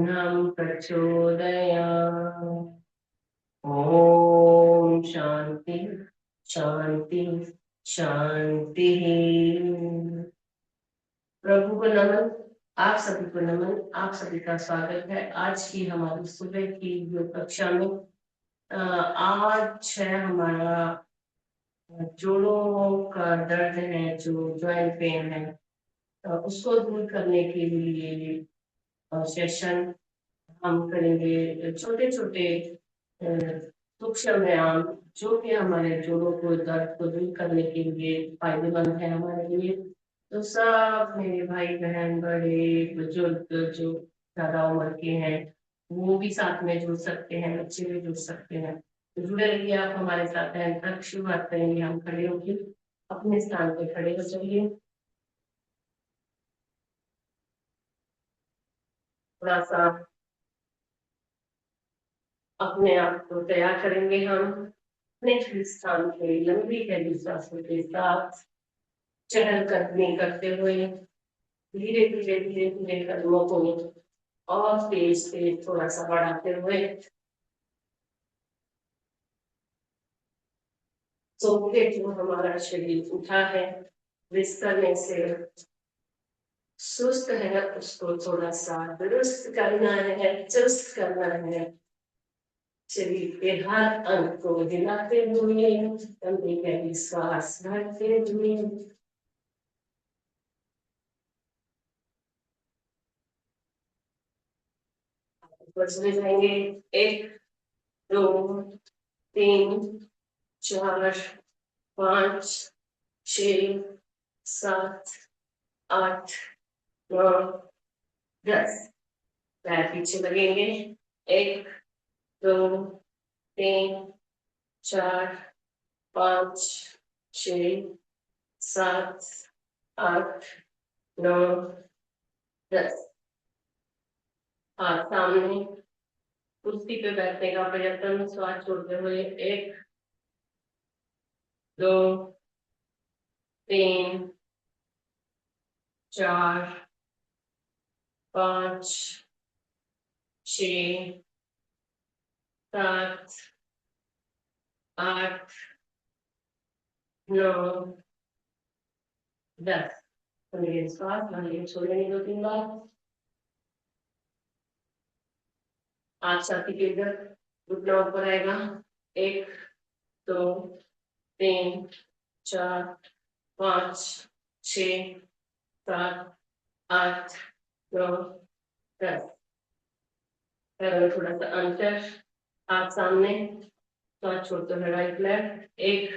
ब्रह्मं प्रचोदयात्। ओम शांति शांति शांति। प्रभु को नमन, आप सभी को नमन, आप सभी का स्वागत है आज की हमारी सुबह की योग कक्षा में। आज है हमारा जोड़ों का दर्द है, जो जॉइंट पेन है, उसको दूर करने के लिए सेशन हम करेंगे। छोटे छोटे सूक्ष्म व्यायाम जो कि हमारे जोड़ों को दर्द को दूर करने के लिए फायदेमंद है हमारे लिए। तो सब मेरे भाई बहन, बड़े बुजुर्ग जो ज्यादा उम्र के हैं, वो भी साथ में जुड़ सकते हैं, बच्चे भी जुड़ सकते हैं। तो जुड़े रहिए आप हमारे साथ हैं। तक शुरुआत करेंगे हम खड़े होकर। अपने स्थान पे खड़े हो जाइए। थोड़ा सा अपने आप को तैयार करेंगे हम अपने स्थान पे लंबी गहरी सांसों के साथ चहलकदमी करते हुए, धीरे धीरे धीरे धीरे कदमों को और तेज तेज थोड़ा सा बढ़ाते हुए सो के जो हमारा शरीर उठा है बिस्तर में से सुस्त है, उसको थोड़ा सा दुरुस्त करना है, चुस्त करना है। शरीर के हर अंग को हिलाते हुए लंबी गहरी सांस भरते हुए बचने जाएंगे। 1 2 3 4 5 6 7 8 9 10। पैर पीछे लगेंगे। 1 2 3 4 5 6 7 8 9 10। हाथ सामने, कुर्सी पे बैठने का प्रयत्न, श्वास छोड़ते हुए। 1 2 3 4 5 6 7 8 9 10। श्वास बाहर छोड़ेंगे 2-3 बार। हाथ छाती के इधर, घुटना ऊपर आएगा। 1 2 3 4 5 6 7 8 9 10। पैरों में थोड़ा सा अंतर, हाथ सामने, सांस छोड़ते हुए राइट लेफ्ट। 1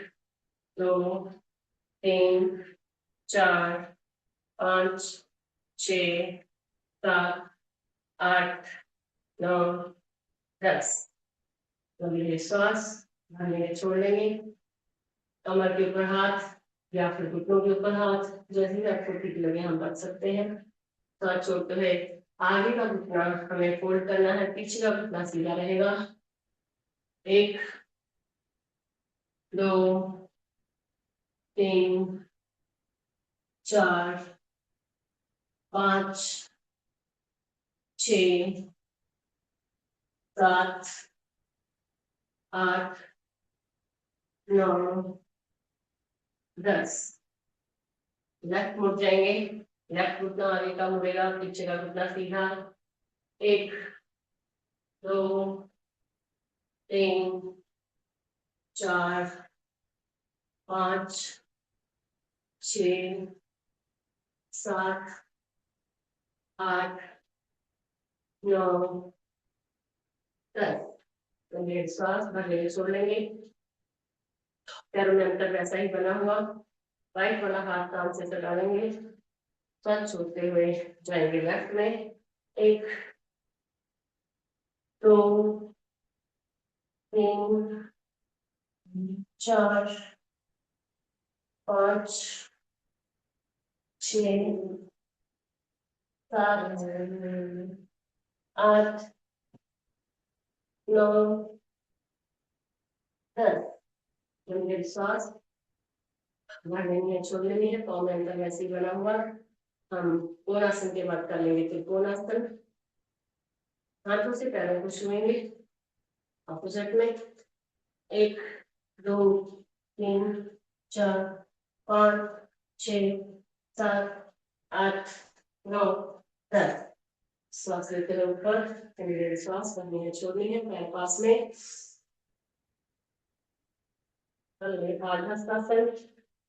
2 3 4 5 6 7 8 9 10। लंबी श्वास भरने छोड़ लेंगे। कमर के ऊपर हाथ या फिर घुटनों के ऊपर हाथ, जैसे भी आपको ठीक लगे हम रख सकते हैं। सांस छोड़ते हुए आगे का घुटना हमें फोल्ड करना है, पीछे का घुटना सीधा रहेगा। 1 2 3 4 5 6 7 8 9 10। लेफ्ट मुड़ जाएंगे। लेफ्ट घुटना आगे का मुड़ेगा, पीछे का घुटना सीधा। 1 2 3 4 5 6 7 8 9 10। तो श्वास भर छोड़ लेंगे। पैरों में अंतर वैसा ही बना हुआ। राइट वाला हाथ कान से सटा लेंगे। सांस छोड़ते हुए जाएंगे लेफ्ट में। 1 2 3 4 5 6 7 8 9 10। लंबी सांस भरने छोड़ लेनी है। पाँव में अंतर वैसे ही बना हुआ। हम कोणासन के बाद कर लेंगे त्रिकोणासन। हाथों से पैरों को छुएंगे अपोजिट में। 1 2 3 4 5 6 7 8 9 10। श्वास लेते हुए ऊपर, श्वास करनी है, छोड़नी है, पैर पास में। आधास्तासन,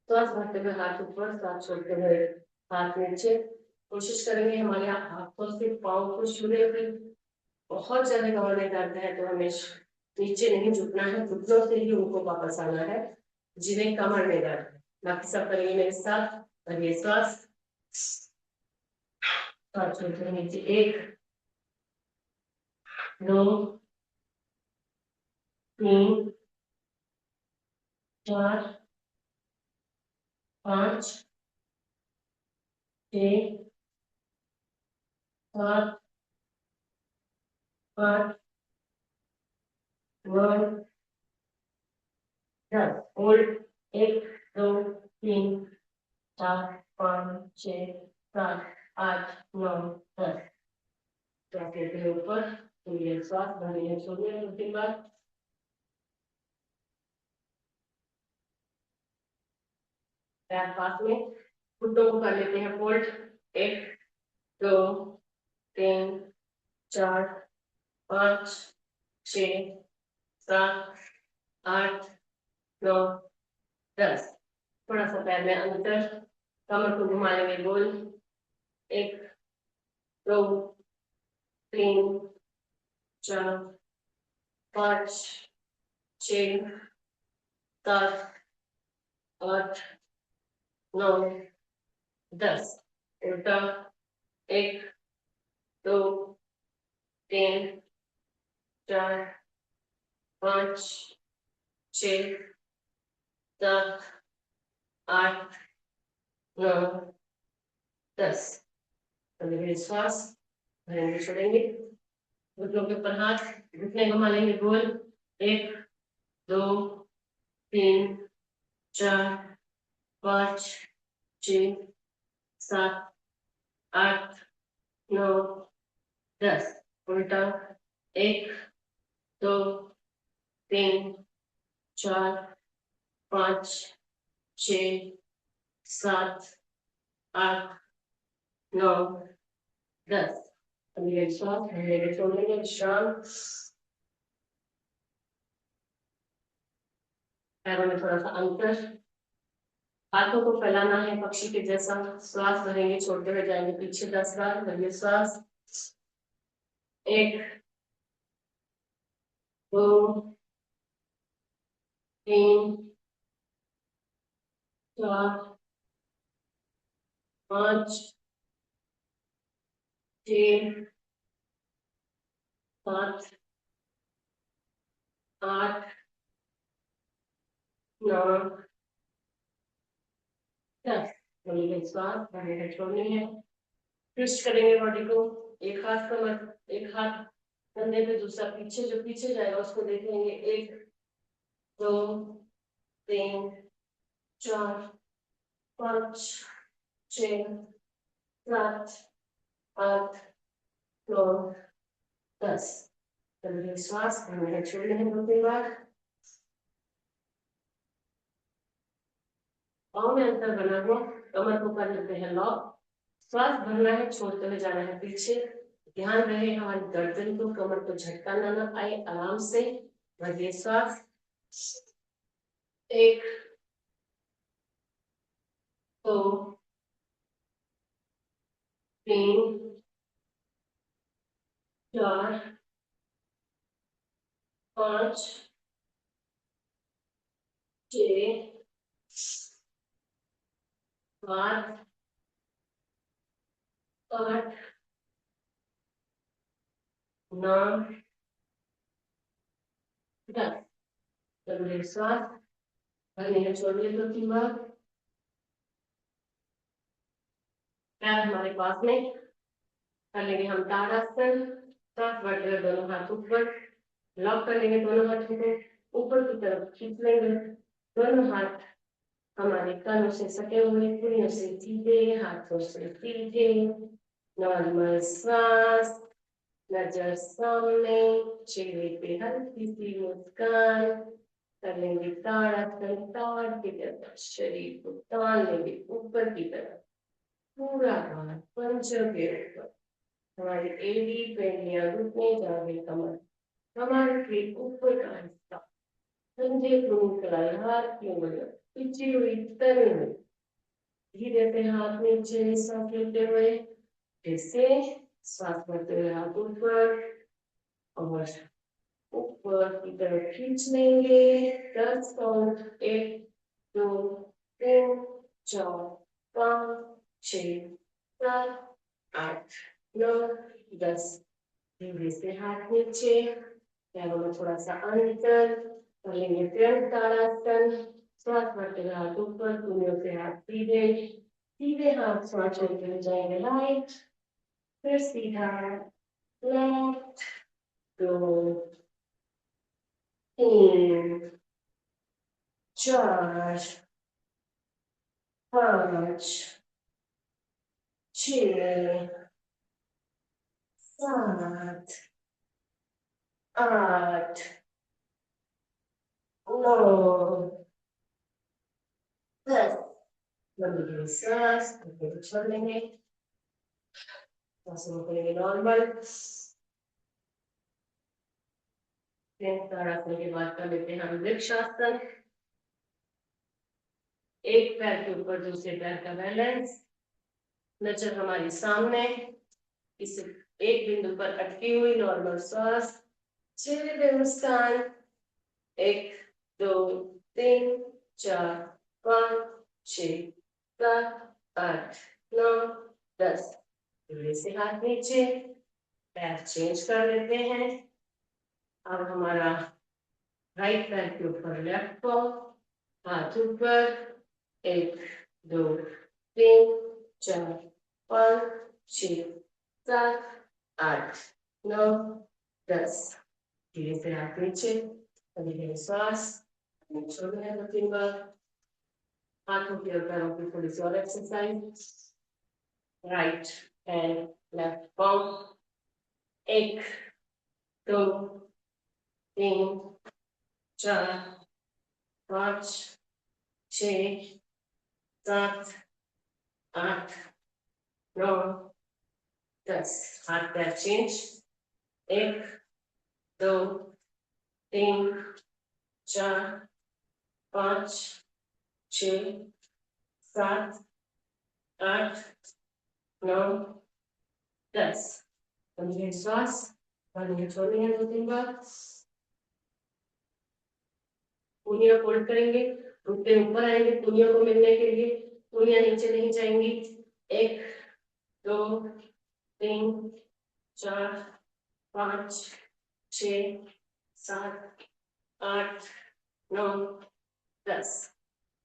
श्वास भरते हुए हाथ ऊपर, सांस छोड़ते हुए हाथ नीचे। कोशिश करेंगे हमारे हाथों से पाँव को छूने हुए। बहुत ज्यादा कमर में दर्द है तो हमें नीचे नहीं झुकना है, घुटनों से ही उनको वापस आना है जिन्हें कमर में दर्द है। बाकी सब करेंगे मेरे साथ। और श्वास छोड़ते हुए नीचे। 1 2 3 4 5 6 7 8 9 10। होल्ड। 1 2 3 4 5 6 7 8 9 10। के ऊपर श्वास भरने छोड़ने। 2-3 बार। पैर पास में, घुटनों को कर लेते हैं फोल्ड। 1 2 3 4 5 6 7 8 9 10। थोड़ा सा पैर में अंतर, कमर को घुमा लेंगे गोल। 1 2 3 4 5 6 7 8 9 10। उल्टा। 1 2 3 4 5 6 7 8 9 10। श्वास भरेंगे छोड़ेंगे। घुटनों के ऊपर हाथ, घुटने घुमा लेंगे गोल। 1 2 3 4 5 6 7 8 9 10। उल्टा। 1 2 3 4 5 6 7 8 9 10। श्वास भरेंगे छोड़ेंगे। विश्राम। पैरों में थोड़ा सा अंतर, हाथों को फैलाना है पक्षी के जैसा। श्वास भरेंगे छोड़ते हुए जाएंगे पीछे 10 बार। भरिए श्वास। 1 2 3 4 5 6 7 8 9 10। श्वास भरेंगे छोड़नी है। ट्विस्ट करेंगे बॉडी को। एक हाथ कमर, एक हाथ कंधे पे, दूसरा पीछे, जो पीछे जाएगा उसको देखेंगे। 1 2 3 4 5 6 7 8 9 10। श्वास भरने छोड़ने हैं 2-3 बार। पाँव में अंतर बना हुआ, कमर को कर लेते हैं लॉक। श्वास भरना है, छोड़ते हुए जाना है पीछे। ध्यान रहे हमारी गर्दन को, कमर को झटका ना आए। आराम से भरिए श्वास। 1 2 3 4 5 6 7 8 9 10। श्वास भरने छोड़िए 2-3 बार। पैर हमारे पास में, कर लेंगे हम ताड़ासन। सांस भरते हुए दोनों हाथ ऊपर, लॉक कर लेंगे दोनों हाथों को, ऊपर की तरफ खींच लेंगे। दोनों हाथ हमारे कानों से सटे हुए, पुड़ियों से सीधे, हाथों से सीधे। नॉर्मल श्वास। नजर सामने, चेहरे पे हल्की सी मुस्कान, कर लेंगे ताड़ासन, ताड़ की तरफ शरीर को तान लेंगे ऊपर की तरफ, पूरा भार पंजों के ऊपर, हमारी एड़ी पेंडियां घुटने जागे कमर, हमारे के ऊपर का हिस्सा, कंधे को निकला हाथ की उंगलियां पिची हुई तनी हुई, धीरे से हाथ नीचे सांस लेते हुए, जैसे सांस भरते हुए हाथ ऊपर और ऊपर की तरफ खींच लेंगे, 10 काउंट, 1 2 3 4 5 6 7 8 9 10, धीरे से हाथ नीचे, पैरों में थोड़ा सा अंतर कर लेंगे, फिर ताड़ासन, श्वास भरते हुए हाथ ऊपर, कूल्हियों से हाथ सीधे, सीधे हाथ श्वास छोड़ते हुए जाएंगे राइट, फिर सीधा लेफ्ट, 2 3 4 5 6 7 8 9 10, लंबी सांस छोड़ लेंगे, सांसों को करेंगे नॉर्मल, ताड़ासन के बाद कर लेते हैं हम वृक्षासन, एक पैर के ऊपर दूसरे पैर का बैलेंस, नजर हमारी सामने, इस एक बिंदु पर अटकी हुई नॉर्मल सांस, चेहरे पे मुस्कान, 1 2 3 4 5 6 7 8 9 10, धीरे से हाथ नीचे, पैर चेंज कर लेते हैं, अब हमारा राइट पैर के ऊपर लेफ्ट पाँव, हाथ ऊपर, 1 2 3 4 5 6 7 8 9 10, धीरे से हाथ नीचे, धीरे श्वास छोड़ना है 2 3 बार, हाथों के और पैरों की थोड़ी सी और एक्सरसाइज, राइट एंड लेफ्ट पाँव, 1 2 3 4 5 6 7 8 9 10, हाथ पैर चेंज, 1 2 3 4 5 6 7 8 9 10, समझिए श्वास, पानी छोड़नी है 2 3 बार, उंगलियां फोल्ड करेंगे, घुटने ऊपर आएंगे पुनियों को मिलने के लिए, पुनियां नीचे नहीं जाएंगी, 1 2 3 4 5 6 7 8 9 10,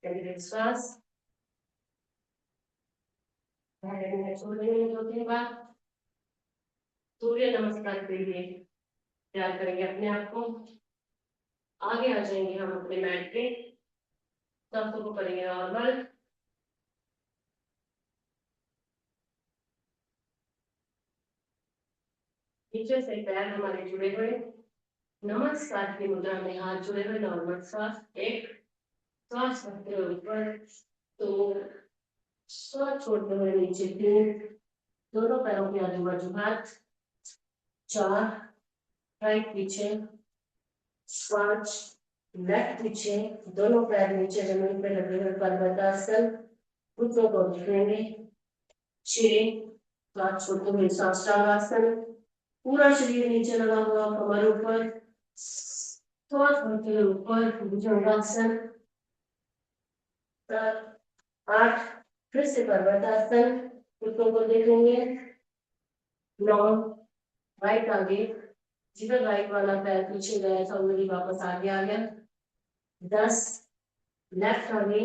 चलिए श्वास, छोड़ देंगे 2 3 बार, सूर्य नमस्कार के लिए तैयार करेंगे अपने आप को, आगे आ जाएंगे हम अपने मैट पे, सांसों को करेंगे नॉर्मल, नीचे से पैर हमारे जुड़े हुए, नमस्कार की मुद्रा में हाथ जुड़े हुए, नॉर्मल श्वास, 1 श्वास भरते हुए ऊपर, 2 श्वास छोड़ते हुए नीचे, 3 दोनों पैरों के आजू बाजू हाथ, 4 राइट पीछे, 5 लेफ्ट पीछे, दोनों पैर नीचे जमीन पे लगे हुए पर्वतासन, घुटनों को रखेंगे, 6 हाथ छोड़ते हुए साष्टांगासन, पूरा शरीर नीचे लगा हुआ, कमर ऊपर, श्वास भरते हुए ऊपर भुजंगासन, 7 8 फिर से पर्वतासन, घुटनों को देखेंगे, 9 राइट आगे, जिधर राइट वाला पैर पीछे गया था वही वापस आगे आ गया, 10 लेफ्ट आगे,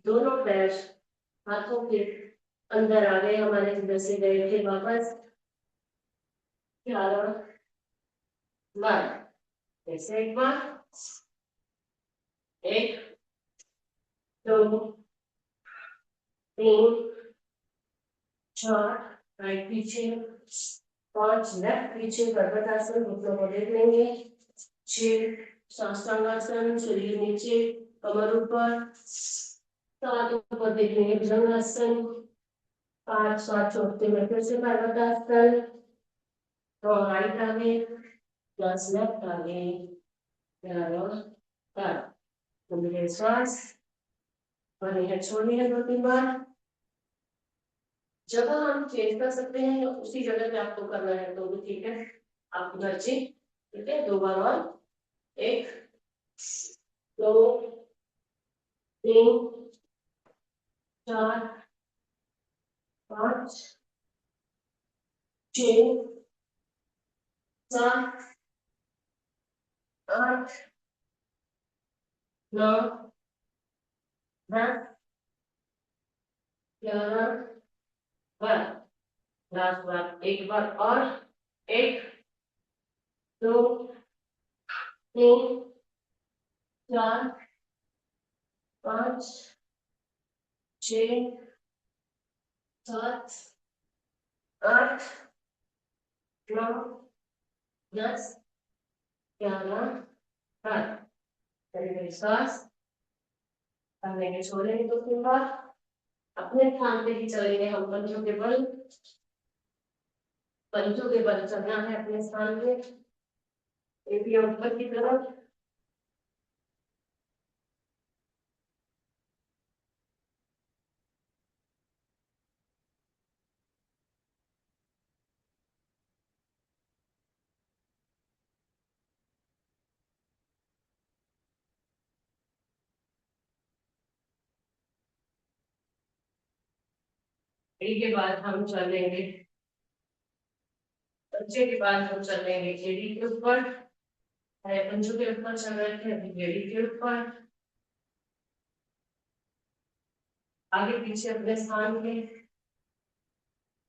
दोनों पैर हाथों के अंदर आ गए हमारे, जिधर से गए थे वापस, 11 बार, ऐसे एक बार, 1 2 3 4 राइट पीछे, 5 लेफ्ट पीछे पर्वतासन, घुटनों को देख लेंगे। 6 साष्टांगासन, शरीर नीचे, कमर ऊपर। 7 ऊपर देख लेंगे भुजंगासन। 5 7 चौथे में फिर से पर्वतासन। तो राइट आगे प्लस लेफ्ट आगे 11 पर लंबे श्वास और यह छोड़नी है 2-3 बार। जगह हम चेंज कर सकते हैं, उसी जगह पे आपको करना है तो भी ठीक है, आपकी मर्जी। ठीक है, 2 बार और 1 2 3 4 5 6 7 8 9 10 11 12। लास्ट बार एक बार और 1 2 3 4 5 6 7 8 9 10 11 12। करेंगे श्वास, करने के छोड़ेंगे 2-3 बार। अपने स्थान पे ही चलेंगे हम, पंजों के बल चलना है अपने स्थान पे। एक ऊपर की तरफ, के बाद हम चलेंगे, पंजे के बाद हम चलेंगे एड़ी के ऊपर। पंजों के ऊपर चल रहे थे, अभी एड़ी के ऊपर। आगे पीछे अपने स्थान पे,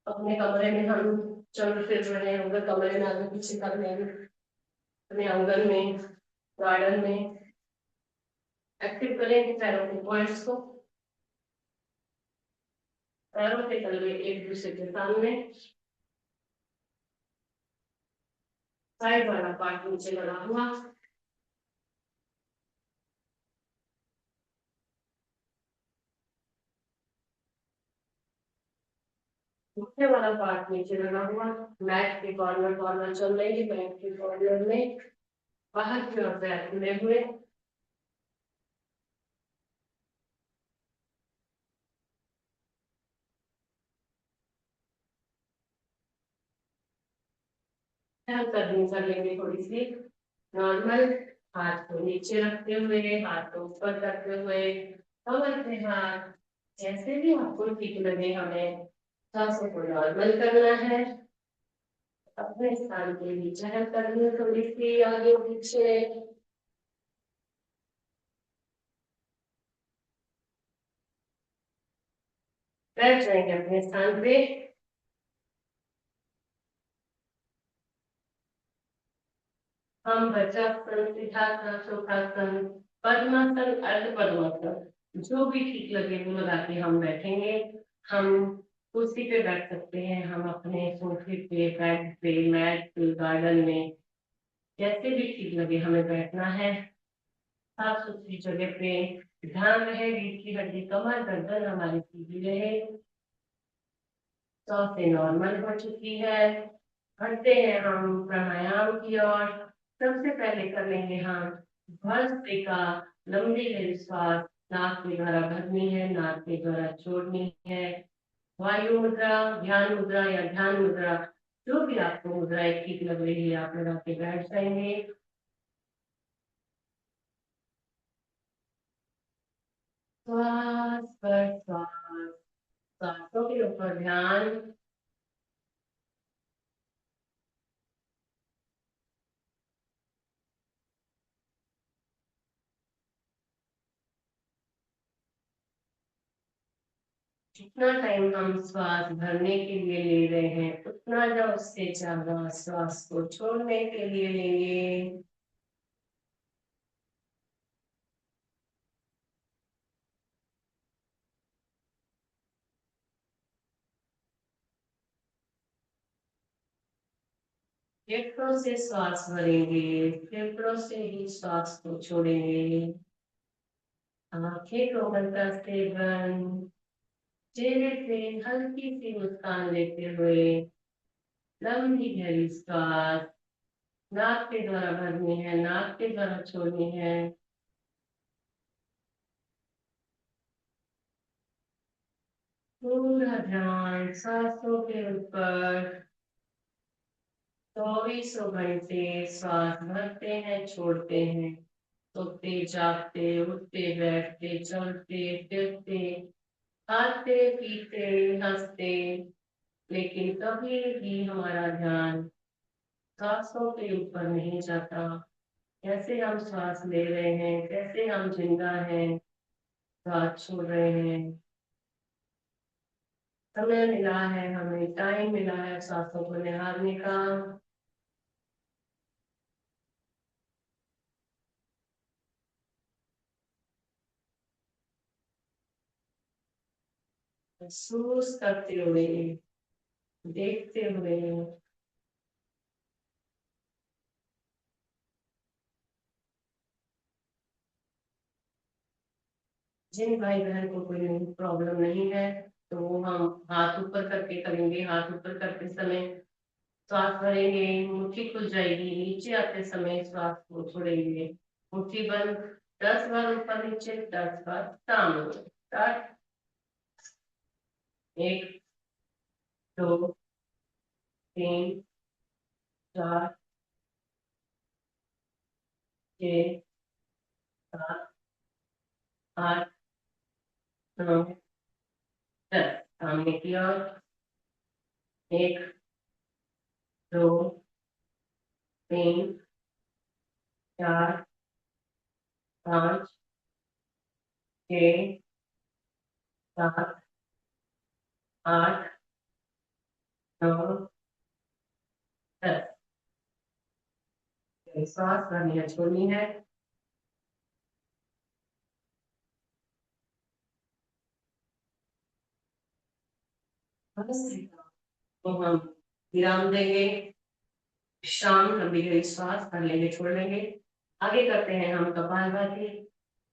अपने कमरे में हम चल फिर रहे होंगे, कमरे में आगे पीछे कर लेंगे, अपने आंगन में, गार्डन में एक्टिव करेंगे पैरों के पॉइंट्स को। पैरों के तलवे एक दूसरे के सामने, साइड वाला पार्ट नीचे लगा हुआ। घुटने वाला पार्ट नीचे लगा हुआ। मैट के कॉर्नर कॉर्नर चल रही है, मैट के कॉर्नर में बाहर की ओर पैर खुले हुए। करनी कर लेंगे थोड़ी सी नॉर्मल। हाथ को नीचे रखते हुए, हाथ को ऊपर करते हुए, कमर पे हाथ, जैसे भी आपको ठीक लगे। हमें सांसों को नॉर्मल करना है, अपने स्थान पे ही चहल करनी है थोड़ी सी आगे पीछे। बैठ जाएंगे अपने स्थान पे। हम वज्रासन, सिंहासन, सुखासन, पद्मासन, अर्ध पद्मासन, जो भी ठीक लगे वो लगा के हम बैठेंगे। हम कुर्सी पे बैठ सकते हैं, हम अपने सोफे पे, बेड पे, मैट पे, गार्डन में, जैसे भी ठीक लगे हमें बैठना है। साफ सुथरी जगह पे ध्यान रहे, रीढ़ की हड्डी, कमर, गर्दन हमारी सीधी रहे। 100 से नॉर्मल हो चुकी है। बढ़ते हैं हम प्राणायाम की ओर। सबसे पहले कर लेंगे हम भस्त्रिका, लंबी गहरी श्वास, नाक के द्वारा भरनी है, नाक के द्वारा छोड़नी है। वायु मुद्रा, ध्यान मुद्रा या ध्यान मुद्रा, जो भी आपको मुद्राएं ठीक लग रही है आप लगा के बैठ जाएंगे। श्वास पर श्वास, सांसों के ऊपर ध्यान। जितना टाइम हम श्वास भरने के लिए ले रहे हैं, उतना या उससे ज्यादा श्वास को छोड़ने के लिए लेंगे। फेफड़ों से श्वास भरेंगे, फेफड़ों से ही श्वास को छोड़ेंगे। आंखें को हल्का से बंद, चेहरे से हल्की सी मुस्कान लेते हुए लंबी गहरी श्वास नाक के द्वारा भरनी है, नाक के द्वारा छोड़नी है। पूरा ध्यान सांसों के ऊपर। चौबीसों घंटे श्वास भरते हैं, छोड़ते हैं, सोते जागते उठते बैठते चलते फिरते खाते पीते हंसते, लेकिन कभी भी हमारा ध्यान सांसों के ऊपर नहीं जाता। कैसे हम श्वास ले रहे हैं, कैसे हम जिंदा हैं, श्वास छोड़ रहे हैं। समय मिला है, हमें टाइम मिला है सांसों को निहारने का। महसूस करते हुए, देखते हुए। जिन भाई बहन को कोई प्रॉब्लम नहीं है तो हम हाथ ऊपर करके करेंगे। हाथ ऊपर करते समय श्वास भरेंगे, मुट्ठी खुल जाएगी, नीचे आते समय श्वास को छोड़ेंगे। मुट्ठी बंद, 10 बार ऊपर नीचे, 10 बार सामने। स्टार्ट। 1, 2, 3, 4, 6, 7, 8, 9, 10। सामने की ओर। 1, 2, 3, 4, 5, 6, 7, 8, 9, 10। श्वास भरनी है, छोड़नी है। बस तो हम विराम देंगे, विश्राम, लंबी गहरी श्वास भर लेंगे, छोड़ लेंगे। आगे करते हैं हम कपालभाति।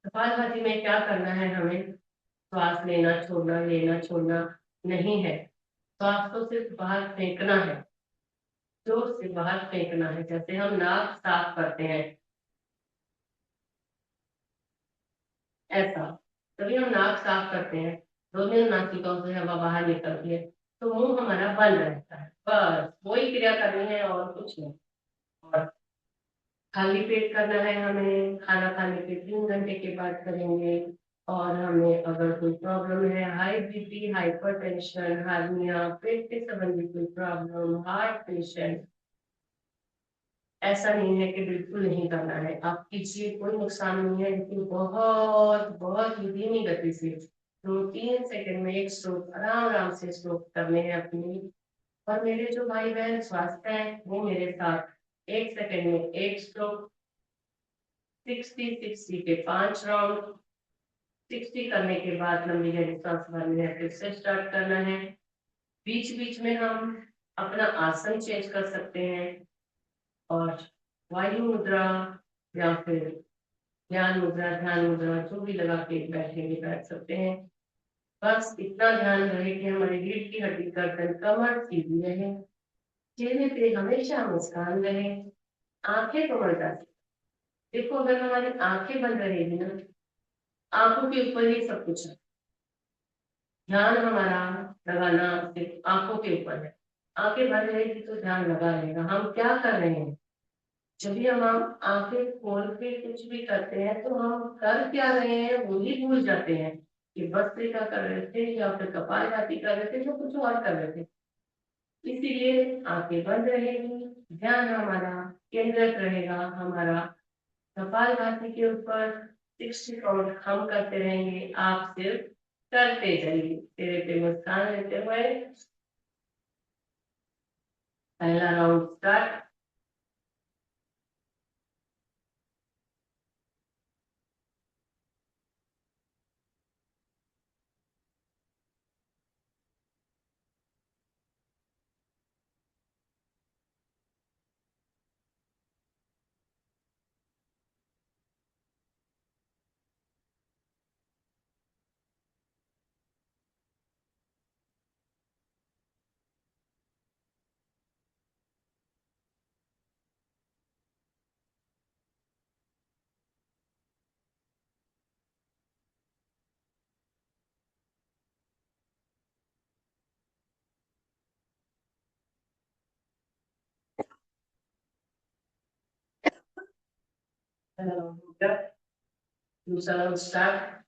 कपालभाति में क्या करना है हमें? श्वास लेना छोड़ना नहीं है। श्वास को सिर्फ बाहर फेंकना है, जोर से बाहर फेंकना है, जैसे हम नाक साफ करते हैं ऐसा। तभी हम नाक साफ करते हैं, दोनों नासिकाओं से हवा बाहर निकलती है तो मुंह हमारा बंद रहता है। बस वही क्रिया करनी है और कुछ नहीं। और खाली पेट करना है हमें, खाना खाने के 3 घंटे के बाद करेंगे। और हमें अगर कोई प्रॉब्लम है, हाई बीपी, हाइपरटेंशन, हार्निया, पेट के संबंधित कोई प्रॉब्लम, हार्ट पेशेंट, ऐसा नहीं है कि बिल्कुल नहीं करना है। आप कीजिए, कोई नुकसान नहीं है, लेकिन बहुत बहुत ही धीमी गति से 2-3 सेकंड में एक स्ट्रोक, आराम आराम से स्ट्रोक करने हैं अपनी। और मेरे जो भाई बहन स्वास्थ्य है वो मेरे साथ 1 सेकंड में एक स्ट्रोक, 60-60 के 5 राउंड, 60 करने के बाद लंबी गहरी सांस भरनी है, फिर से स्टार्ट करना है। बीच बीच में हम अपना आसन चेंज कर सकते हैं और वायु मुद्रा या फिर ज्ञान मुद्रा, ध्यान मुद्रा, जो भी लगा के बैठेंगे बैठ सकते हैं। बस इतना ध्यान रहे कि हमारी रीढ़ की हड्डी, गर्दन, कमर सीधी रहे, चेहरे पे हमेशा मुस्कान रहे, आंखें को मत डालें। देखो, अगर हमारी आंखें बंद रहेगी ना, आंखों के ऊपर ही सब कुछ है। ध्यान हमारा लगाना सिर्फ आंखों के ऊपर है। आंखें बंद रहेगी तो ध्यान लगा रहेगा हम क्या कर रहे हैं। जब भी हम आंखें खोल के कुछ भी करते हैं तो हम कर क्या रहे हैं वो ही भूल जाते हैं कि भस्त्रिका कर रहे थे या फिर कपालभाति कर रहे थे या कुछ और कर रहे थे। इसीलिए आंखें बंद रहेगी, ध्यान हमारा केंद्रित रहेगा हमारा कपालभाति के ऊपर। 60 काउंट हम करते रहेंगे, आप सिर्फ करते जाइए, तेरे पे मुस्कान लेते हुए। पहला राउंड स्टार्ट। दूसरा राउंड स्टार्ट।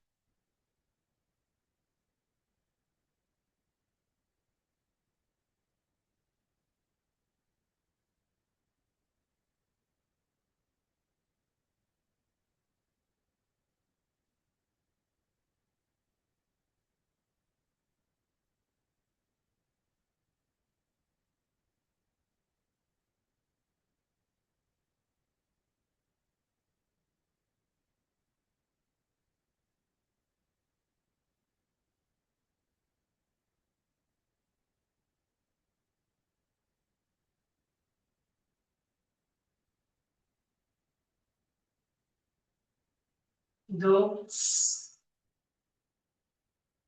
2,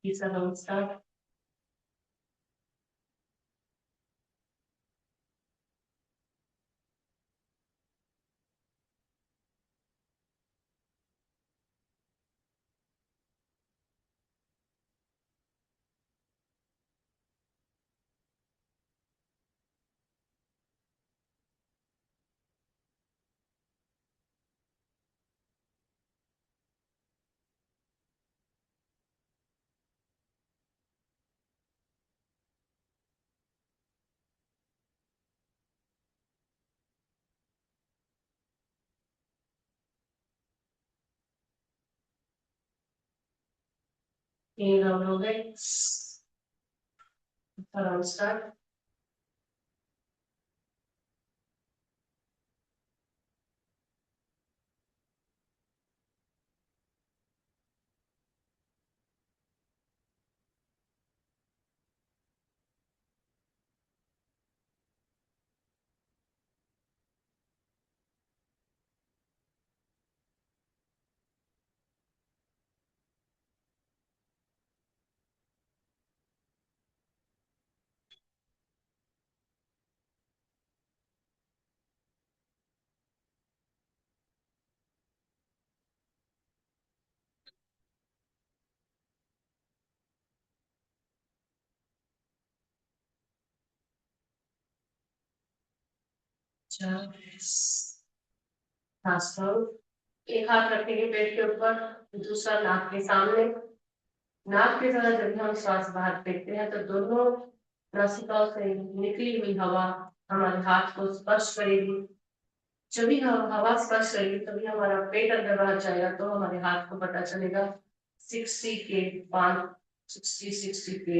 तीसरा राउंड स्टार्ट। तीन राउंड हो गए। Round start. एक हाथ रखेंगे पेट के ऊपर, दूसरा नाक के सामने। नाक के द्वारा जब हम श्वास बाहर फेंकते हैं तो दोनों नासिकाओं से निकली हुई हवा हमारे हाथ को स्पर्श करेगी। जब भी हम हवा स्पर्श करेगी तभी हमारा पेट अंदर बाहर जाएगा, तो हमारे हाथ को पता चलेगा 60 के 5, 60 के।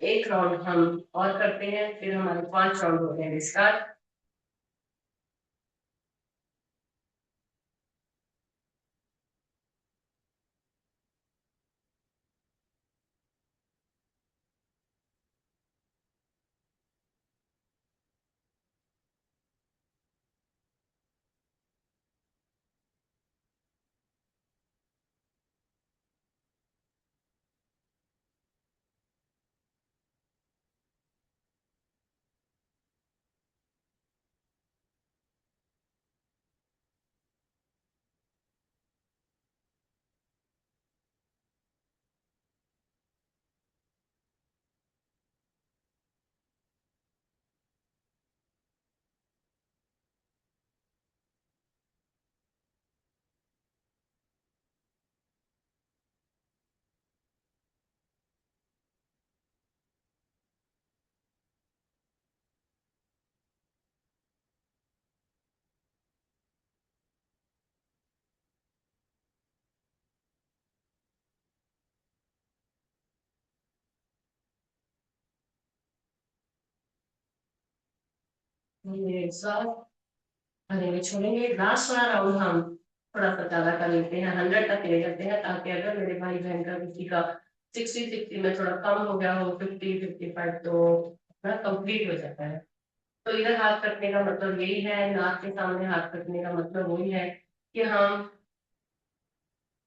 एक राउंड हम और करते हैं, फिर हमारे 5 राउंड हो गए। स्टार्ट। छोड़ेंगे। लास्ट वाला राउंड हम थोड़ा सा ज्यादा कर लेते हैं, 100 तक ले जाते हैं, ताकि अगर मेरे भाई बहन का किसी का 60 में थोड़ा कम हो गया हो, 50-55, तो थोड़ा कंप्लीट हो जाता है। तो इधर हाथ रखने का मतलब यही है, नाक के सामने हाथ रखने का मतलब वही है कि हम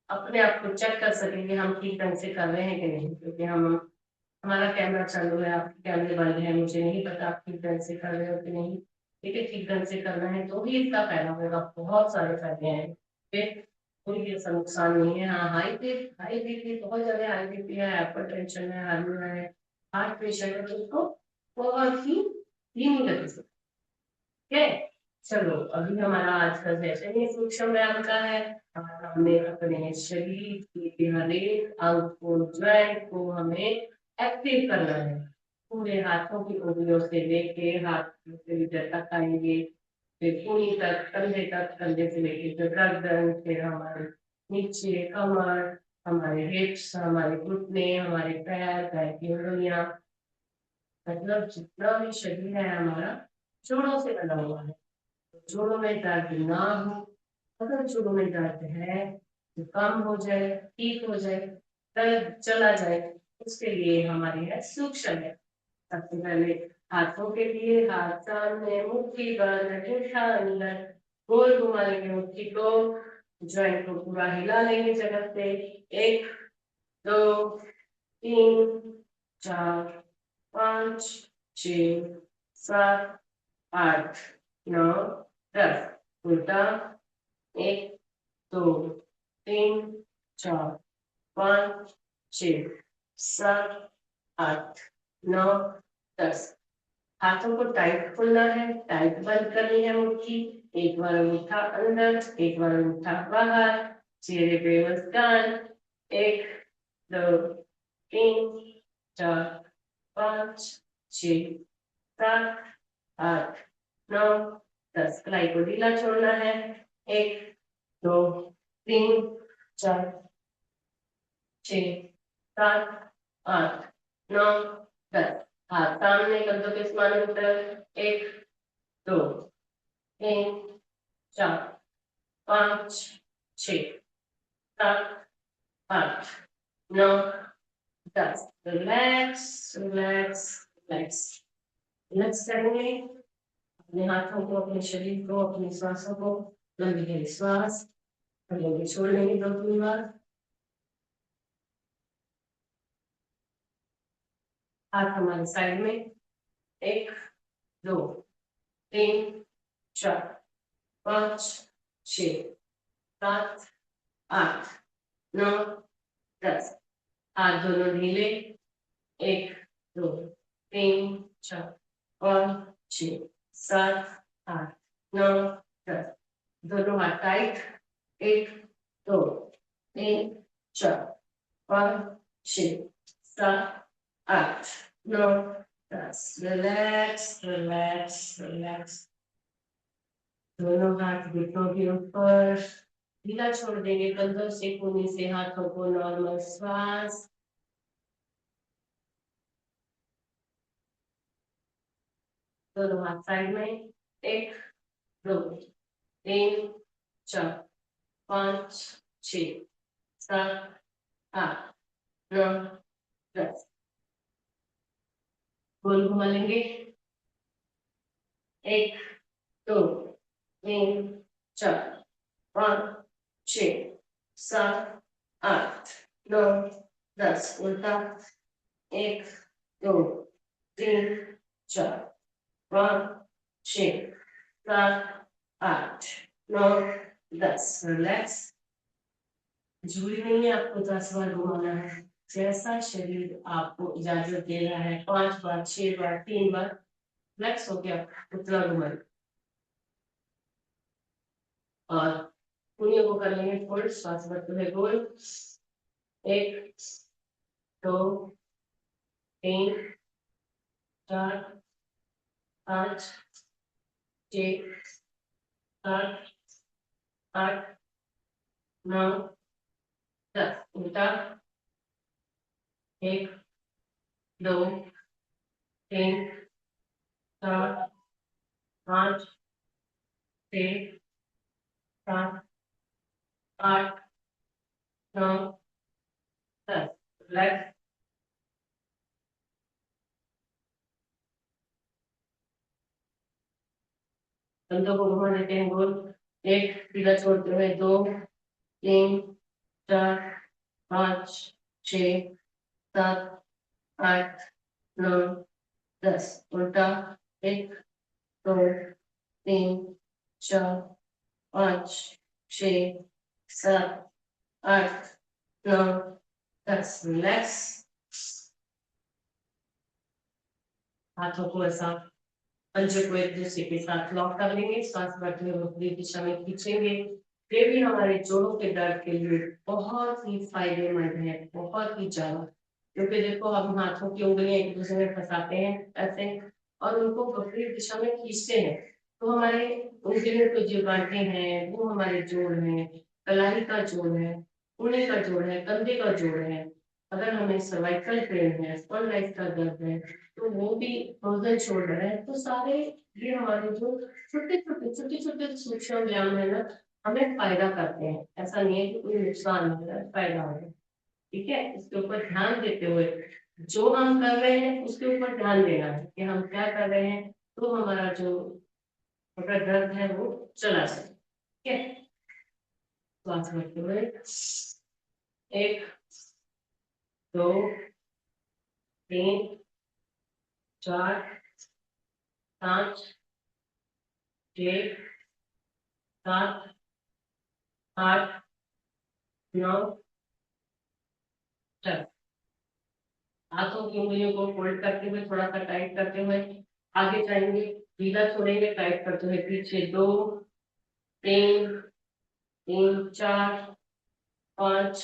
अपने आप को चेक कर सकेंगे हम ठीक ढंग से कर रहे हैं कि नहीं। क्योंकि हम हमारा कैमरा चालू है, आपके कैमरे बंद है, मुझे नहीं पता आप ठीक ढंग से कर रहे हो कि नहीं। लेकिन ठीक ढंग से करना है तो ही इसका फायदा होगा। बहुत सारे फायदे हैं, फिर कोई भी ऐसा नुकसान नहीं है। हाँ, हाई बीपी बहुत ज्यादा हाई बीपी है, हाइपर टेंशन है, हार्मोन है, हार्ट पेशेंट है, तो उसको बहुत ही धीमी गति से, ठीक है। चलो अभी हमारा आज का सेशन ही सूक्ष्म व्यायाम का है। हमें अपने शरीर के हर एक अंग को, ज्वाइंट को हमें एक्टिव करना है। पूरे हाथों की उंगलियों से लेके हाथ से लीटर तक आएंगे, फिर पूरी तक, कंधे तक, कंधे से लेके फिर गर्दन, फिर हमारे नीचे कमर, हमारे हिप्स, हमारे घुटने, हमारे पैर, पैर की उंगलियां, मतलब जितना भी शरीर है हमारा जोड़ों से बना हुआ है। जोड़ों में दर्द ना हो, अगर जोड़ों में दर्द है तो कम हो जाए, ठीक हो जाए, दर्द चला जाए, उसके लिए हमारे है सूक्ष्म है। सबसे पहले हाथों के लिए हाथ सामने, मुट्ठी बंद, अंगूठा अंदर, गोल घुमा लेंगे मुट्ठी को, ज्वाइंट को पूरा हिला लेंगे जगह से। एक, दो, तीन, चार, पाँच, छः, सात, आठ, नौ, 10। उल्टा। एक, दो, तीन, चार, पाँच, छः, सात, आठ, नौ, 10। हाथों को टाइट खोलना है, टाइट बंद करनी है मुट्ठी। एक बार अंगूठा अंदर, एक बार अंगूठा बाहर, चेहरे पे मुस्कान। एक, दो, तीन, चार, पाँच, छः, सात, आठ, नौ, 10। कलाई को ढीला छोड़ना है। एक, दो, तीन, चार, छः, सात, आठ, नौ, 10। हाथ सामने, कंधों के समानांतर। एक, दो, तीन, चार, पाँच, छः, सात, आठ, नौ, 10। Relax, relax, relax. रिलैक्स करेंगे अपने हाथों को, अपने शरीर को, अपनी सांसों को। लंबी गहरी श्वास लेंगे, छोड़ लेंगे 2-3 बार। हाथ हमारे साइड में। एक, दो, तीन, चार, पाँच, छः, सात, आठ, नौ, 10। हाथ दोनों ढीले। एक, दो, तीन, चार, पाँच, छः, सात, आठ, नौ, 10। दोनों हाथ टाइट। एक, दो, तीन, चार, पाँच, छः, सात, आठ, नौ, 10। Relax, relax, relax. दोनों हाथ घुटनों के ऊपर, ढीला छोड़ देंगे कंधों से, कोहनी से हाथों को, नॉर्मल श्वास। दोनों हाथ साइड में। एक, दो, तीन, चार, पाँच, छः, सात, आठ, नौ, 10। गोल घुमा लेंगे। एक, दो, तीन, चार, पाँच, छः, सात, आठ, नौ, 10। उल्टा। एक, दो, तीन, चार, पाँच, छः, सात, आठ, नौ, 10। रिलैक्स। जरूरी नहीं है आपको 10 बार घुमाना है, जैसा शरीर आपको इजाजत दे रहा है, 5 बार, 6 बार, 3 बार रिलैक्स हो गया उतना घुमाए। और पुनियों को कर लेंगे फोल्ड, श्वास बढ़ते हुए गोल। एक, दो, तीन, चार, पाँच, छः, सात, आठ, नौ, 10। उल्टा। एक, दो, तीन, चार, पाँच, छः, सात, आठ, नौ, 10। रिलैक्स। कंधों को घुमा देते हैं गोल। एक, सीधा छोड़ते हुए। दो, तीन, चार, पाँच, छः, सात, आठ, नौ, 10। उल्टा। एक, दो, तीन, चार, पाँच, छः, सात, आठ, नौ, 10। रिलैक्स। हाथों को ऐसा पंजे को एक दूसरे के साथ लॉक कर लेंगे, सांस भरते हुए विपरीत दिशा में खींचेंगे। ये भी हमारे जोड़ों के दर्द के लिए बहुत ही फायदेमंद है, बहुत ही ज्यादा। क्योंकि देखो हम हाथों की उंगलियां एक दूसरे में फंसाते हैं ऐसे और उनको विपरीत दिशा में खींचते हैं, तो हमारे उंगलियों के जो गांठें हैं वो हमारे जोड़ हैं, कलाई का जोड़ है, कूल्हे का जोड़ है, कंधे का जोड़ है। अगर हमें सर्वाइकल पेन है, स्पॉन्डिलाइटिस का दर्द है, तो वो भी फ्रोजन शोल्डर है, तो सारे ये हमारे जो छोटे छोटे सूक्ष्म व्यायाम है ना, हमें फायदा करते हैं। ऐसा नहीं है कि कोई नुकसान हो रहा है, फायदा हो रहा है। ठीक है, इसके ऊपर ध्यान देते हुए जो हम कर रहे हैं उसके ऊपर ध्यान देना है कि हम क्या कर रहे हैं, तो हमारा जो अगर दर्द है वो चला जाए। ठीक है, श्वास भरते हुए 1 2 3 4 5 6 7 8 9 10। हाथों की उंगलियों को फोल्ड करते हुए थोड़ा सा टाइट करते हुए आगे जाएंगे, ढीला छोड़ेंगे, टाइट करते हुए पीछे 2 3 3 4 5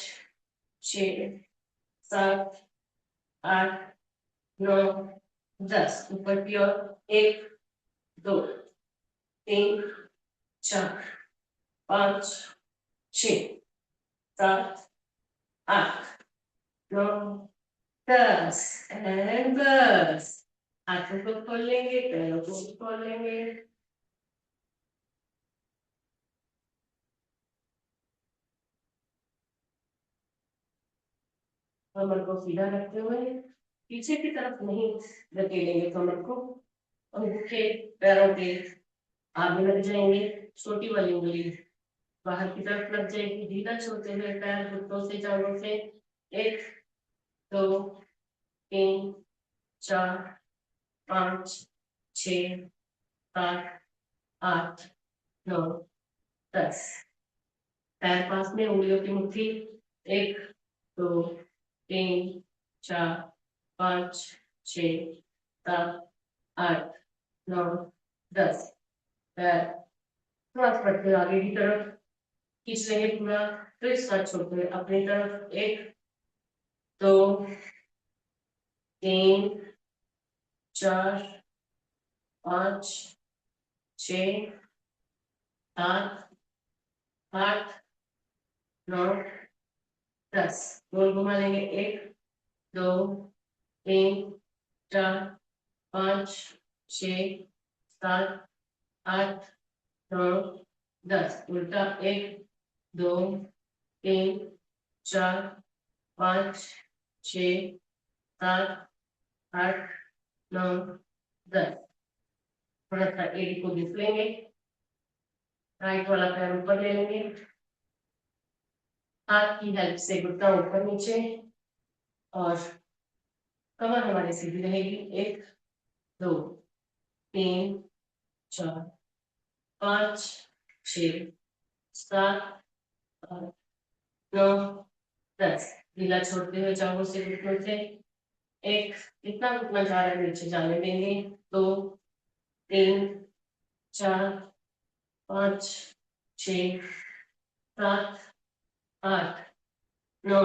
6 7 8 9 10। ऊपर की ओर 1 2 3 4 5 6 7 8 9 10 एंड बस। हाथों को खोल लेंगे, पैरों को भी खोल लेंगे। कमर को सीधा रखते हुए पीछे की तरफ नहीं धकेलेंगे कमर को, अंगूठे पैरों के आगे लग जाएंगे, छोटी वाली उंगली बाहर की तरफ लग जाएगी, ढीला छोड़ते हुए पैर घुटनों से जांघों से 1 2 3 4 5 6 7 8 9 10। पैर पास में, उंगलियों की मुट्ठी 1 2 3 4 5 6 7 8 9 10। पैर क्रॉस करते हुए आगे की तरफ खींच लेंगे पूरा, फिर साथ छोड़ते हुए अपनी तरफ 1 2 3 4 5 6 7 8 9 10। गोल घुमा लेंगे 1 2 3 4 5 6 7 8 9 10। उल्टा 1 2 3 4 5 6 7 8 9 10। थोड़ा सा एड़ी को घिस लेंगे, राइट वाला पैर ऊपर ले लेंगे, हाथ की हेल्प से घुटना ऊपर नीचे और कमर हमारी सीधी रहेगी। 1 2 3 4 5 6 7 8 9 10। ढीला छोड़ते हुए जांघों से घुटनों से 1, इतना घुटना जा रहा है नीचे जाने देंगे, 2 3 4 5 6 7 8 9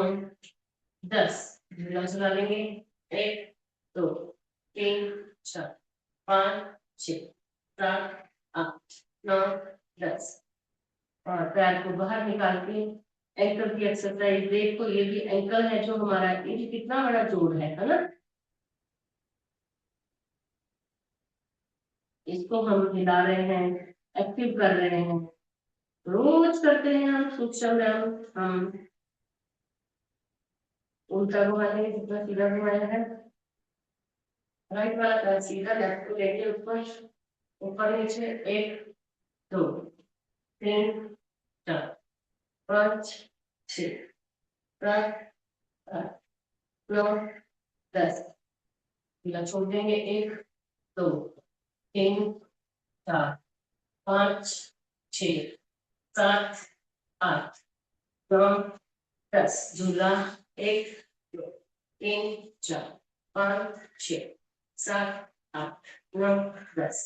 10। ढीला चला लेंगे, 1 2 3 4 5 6 7 8 9 10। और पैर को बाहर निकाल के एंकल की एक्सरसाइज। देखो ये भी एंकल है जो हमारा, ये कितना बड़ा जोड़ है ना। इसको हम हिला रहे हैं, एक्टिव कर रहे हैं, रोज करते हैं हम सूक्ष्म व्यायाम। हम उल्टा घुमाएंगे, जितना सीधा घुमाया है, राइट वाला पैर सीधा, लेफ्ट को लेके ऊपर ऊपर नीचे 1 2 3 4 5 6 7 8 9 10। ढीला छोड़ देंगे, 1 2 3 4 5 6 7 8 9 10। झूला 1 2 3 4 5 6 7 8 9 10।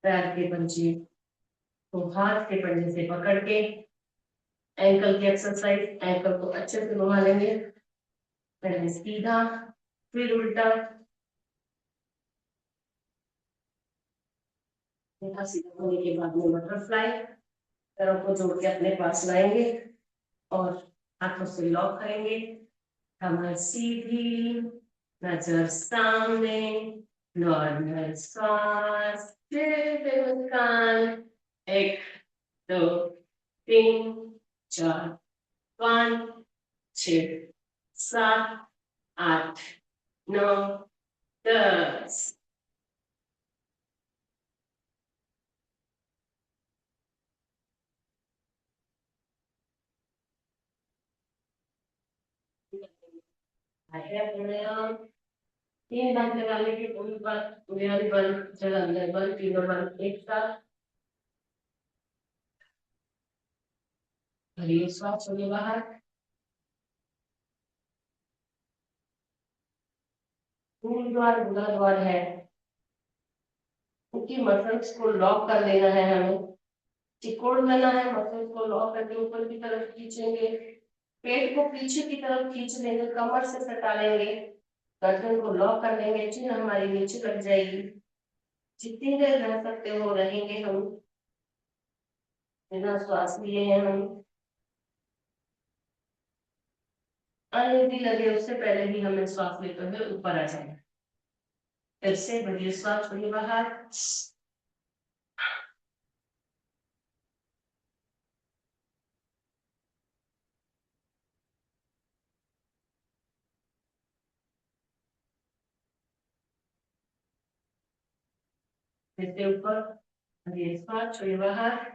पैर के पंजे तो हाथ के पंजे से पकड़ के एंकल की एक्सरसाइज, एंकल को अच्छे से घुमा लेंगे। पहले सीधा फिर उल्टा, सीधा सीधा होने के बाद में बटरफ्लाई, पैरों को जोड़ के अपने पास लाएंगे और हाथों से लॉक करेंगे। कमर सीधी, नजर सामने, नॉर्मल सांस, फिर मुस्कान। 1 2 3 4 5 6 7 8 9 10। प्राणायाम 3 बार लगाने की पूरी बात, उंगली बंद, जगह अंदर बंद, तीनों बंद एक साथ। भरिए श्वास, छोड़िए बाहर। मूल द्वार बुरा द्वार है, क्योंकि मसल्स को लॉक कर लेना है, हमें चिकोड़ लेना है। मसल्स को लॉक करके ऊपर की तरफ खींचेंगे, पेट को पीछे की तरफ खींच लेंगे, कमर से सटा लेंगे, गर्दन को लॉक कर लेंगे, चिन हमारी नीचे लग जाएगी। जितनी देर रह सकते हो रहेंगे हम, बिना श्वास लिए हैं हम। अनईजी लगे उससे पहले भी हमें श्वास लेते हुए ऊपर आ जाए। फिर से बढ़िया श्वास, छोड़िए बाहर। फिर से ऊपर, बढ़िया श्वास, छोड़िए बाहर।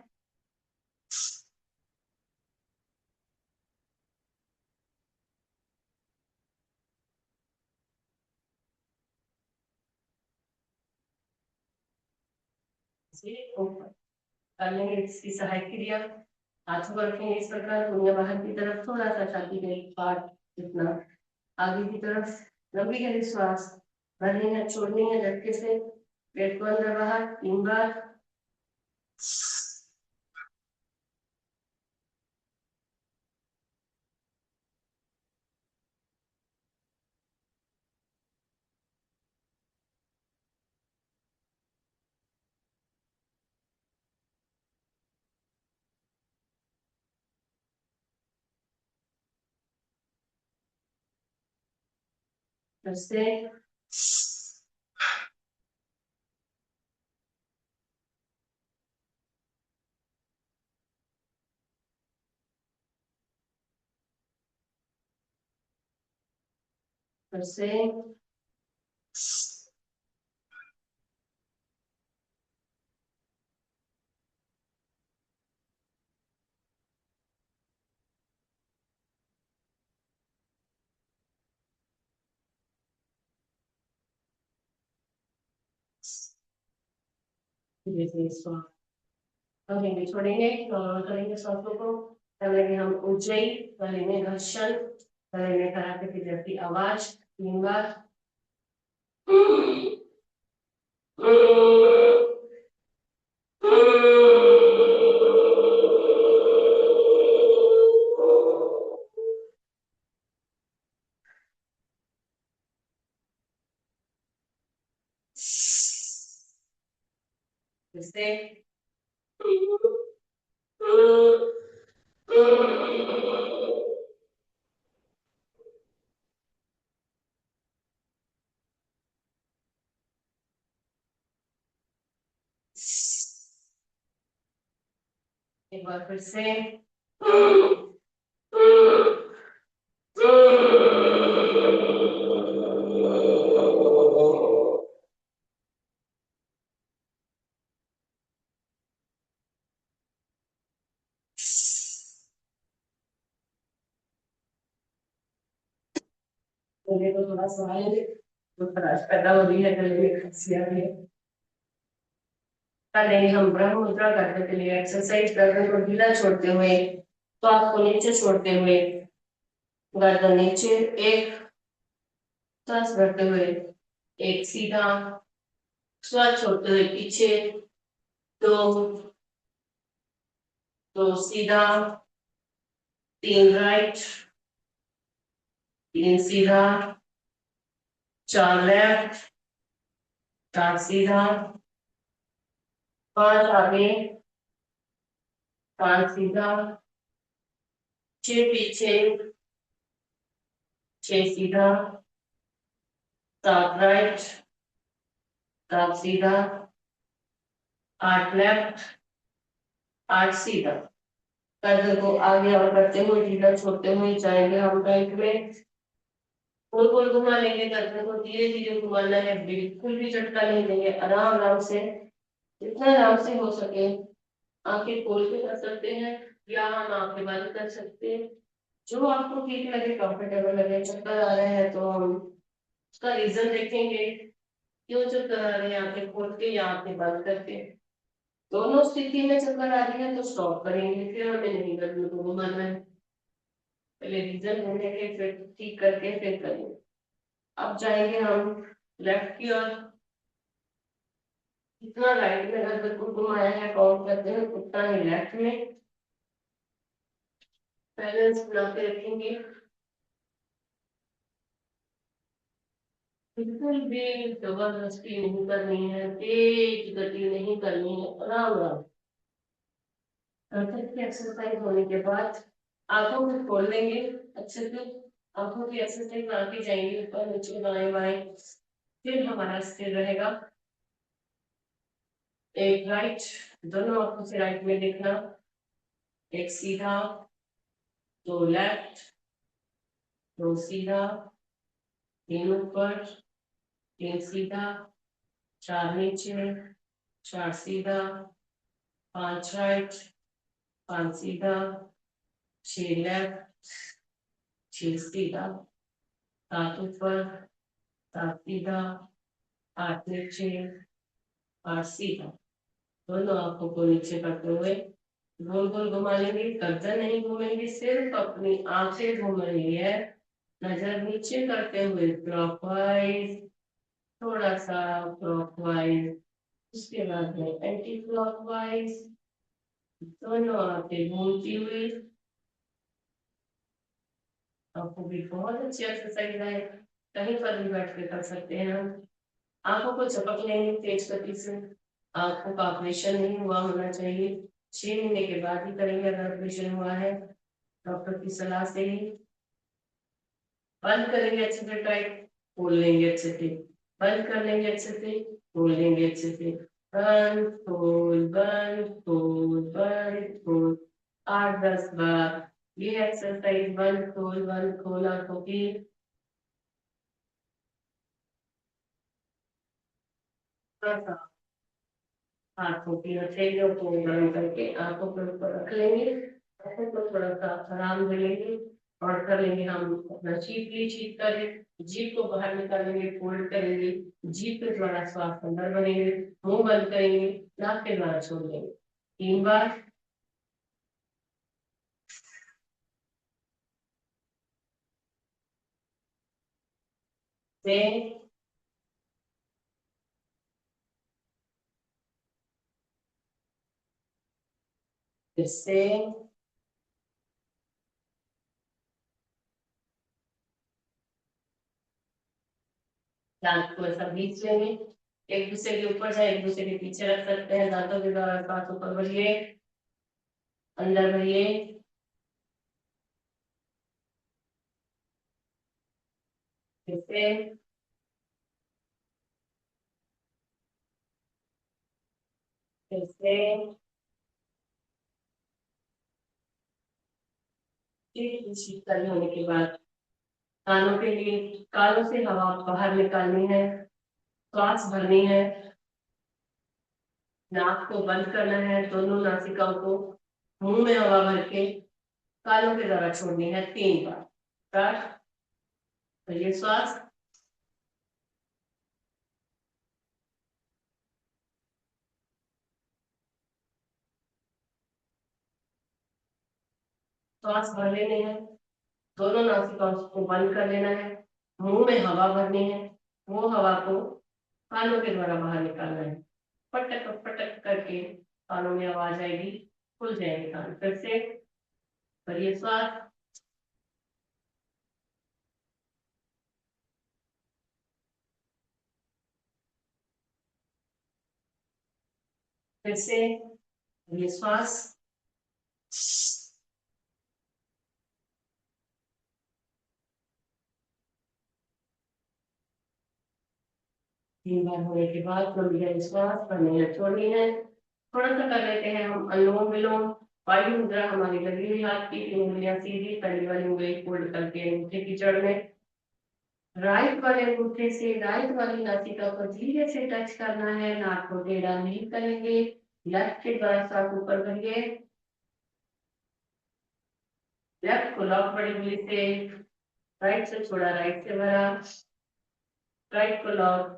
ऊपर कर लेंगे इसकी सहायक क्रिया। हाथों को रखेंगे इस प्रकार, दुनिया बाहर की तरफ, थोड़ा सा छाती का एक पार्ट जितना आगे की तरफ। लंबी गहरी श्वास भरनी है, छोड़नी है झटके से। पेट को अंदर बाहर 3 बार। फिर से फिर से धीरे श्वास करेंगे, छोड़ेंगे, करेंगे सांसों को। करेंगे हम ऊंचाई, करेंगे घर्षण, करेंगे कराटे की जैसी आवाज 3 बार। फिर से एक बार फिर से गले को थोड़ा संभालेंगे, तो खराश पैदा हो रही है, गले में खांसी आ रही है। करेंगे हम ब्रह्म मुद्रा करने के लिए एक्सरसाइज, गर्दन को ढीला छोड़ते हुए, श्वास को नीचे छोड़ते हुए, गर्दन नीचे 1 सांस भरते हुए एक सीधा, श्वास छोड़ते हुए पीछे, दो, दो सीधा, तीन राइट, तीन सीधा, चार लेफ्ट, चार सीधा, पांच आगे, पांच सीधा, छह पीछे, छह सीधा, सात राइट, सात सीधा, आठ लेफ्ट, आठ सीधा। कदम को आगे और करते हुए ढीला छोड़ते हुए जाएंगे हम राइट में, गोल गोल घुमा लेंगे। गर्दन को धीरे धीरे घुमाना है, बिल्कुल भी झटका नहीं देंगे, आराम आराम से, जितना आराम से हो सके। आंखें खोल के कर सकते हैं या हम आंखें बंद कर सकते हैं, जो आपको ठीक लगे, कंफर्टेबल लगे। चक्कर आ रहे हैं तो हम उसका रीजन देखेंगे, क्यों चक्कर आ रहे हैं, आंखें खोल के या आंखें बंद करके। दोनों स्थिति में चक्कर आ रही है तो स्टॉप करेंगे, फिर हमें नहीं गर्दन को घुमाना है। पहले रीजन ढूंढेंगे, फिर ठीक करके फिर करेंगे। अब जाएंगे हम लेफ्ट की ओर। जितना राइट में गर्दन को घुमाया है काउंट करते हैं, उतना ही लेफ्ट में बैलेंस बना के रखेंगे। बिल्कुल भी जबरदस्ती नहीं करनी है, तेज गति नहीं करनी है, आराम आराम। की एक्सरसाइज होने के बाद आंखों को खोल लेंगे अच्छे से। आंखों की एक्सरसाइज आती जाएंगी, ऊपर नीचे बाएं बाएं, फिर हमारा स्थिर रहेगा। एक राइट, दोनों आंखों से राइट में देखना, एक सीधा, दो लेफ्ट, दो सीधा, तीन ऊपर, तीन सीधा, चार नीचे, चार सीधा, पांच राइट, पांच सीधा, छह लेफ्ट, छह सीधा, सात ऊपर, सात सीधा, आठ नीचे, आठ सीधा। दोनों आंखों को नीचे करते हुए गोल गोल घुमा लेंगे, गर्दन नहीं घूमेंगे, सिर्फ अपनी आंखें घूम रही है। नजर नीचे करते हुए क्लॉकवाइज, थोड़ा सा क्लॉकवाइज, उसके बाद में एंटी क्लॉकवाइज, दोनों आंखें घूमती हुई। आपको भी बहुत अच्छी एक्सरसाइज है, कहीं पर भी बैठ के कर सकते हैं हम। आंखों को झपक लेंगे तेज गति से। आंखों का ऑपरेशन नहीं हुआ होना चाहिए, 6 महीने के बाद ही करेंगे अगर ऑपरेशन हुआ है, डॉक्टर की सलाह से ही। बंद करेंगे अच्छे से टाइट, खोल लेंगे अच्छे से, बंद कर लेंगे अच्छे से, खोल लेंगे अच्छे से, बंद खोल बंद खोल बंद खोल, 8-10 बार ये एक्सरसाइज बंद खोल आंखों की। हाथों की हथेलियों को गर्म करके आंखों के ऊपर रख लेंगे, आंखों को थोड़ा सा आराम दे लेंगे और कर लेंगे हम अपना चीप करें, जीभ को बाहर निकालेंगे, फोल्ड करेंगे, जीभ के द्वारा श्वास अंदर बनेंगे, मुंह बंद करेंगे, नाक के द्वारा छोड़ देंगे 3 बार। से फिर से दांत को ऐसा बीच लेंगे, एक दूसरे के ऊपर चाहे एक दूसरे के पीछे रख सकते हैं, दांतों के द्वारा श्वास ऊपर भरिए, अंदर भरिए, फिर से, फिर से, फिर शीतल होने के बाद कानों के लिए, कानों से हवा बाहर निकालनी है, श्वास भरनी है, नाक को बंद करना है, दोनों नासिकाओं को, मुंह में हवा भर के कानों के द्वारा छोड़नी है 3 बार। स्टार्ट। तो ये श्वास, श्वास भर लेने हैं, दोनों नासिकाओं को बंद कर लेना है, मुंह में हवा भरनी है, वो हवा को कानों के द्वारा बाहर निकालना है। पटक पटक करके कानों में आवाज आएगी, खुल जाएंगे कान। फिर से भरिए श्वास, फिर से भरिए श्वास। 3 बार होने के बाद लंबी गहरी श्वास भरनी है, छोड़नी है। थोड़ा सा कर लेते हैं हम अनुलोम विलोम। वायु मुद्रा हमारी लगी हुई, हाथ की 3 उंगलियां सीधी, पहली वाली उंगली फोल्ड करके अंगूठे की जड़ में, राइट वाले अंगूठे से राइट वाली नासिका को धीरे से टच करना है, नाक को टेढ़ा नहीं करेंगे। लेफ्ट के द्वारा सांस ऊपर करिए, लेफ्ट को लॉक बड़ी उंगली से, राइट से छोड़ा, राइट से भरा, राइट को लॉक।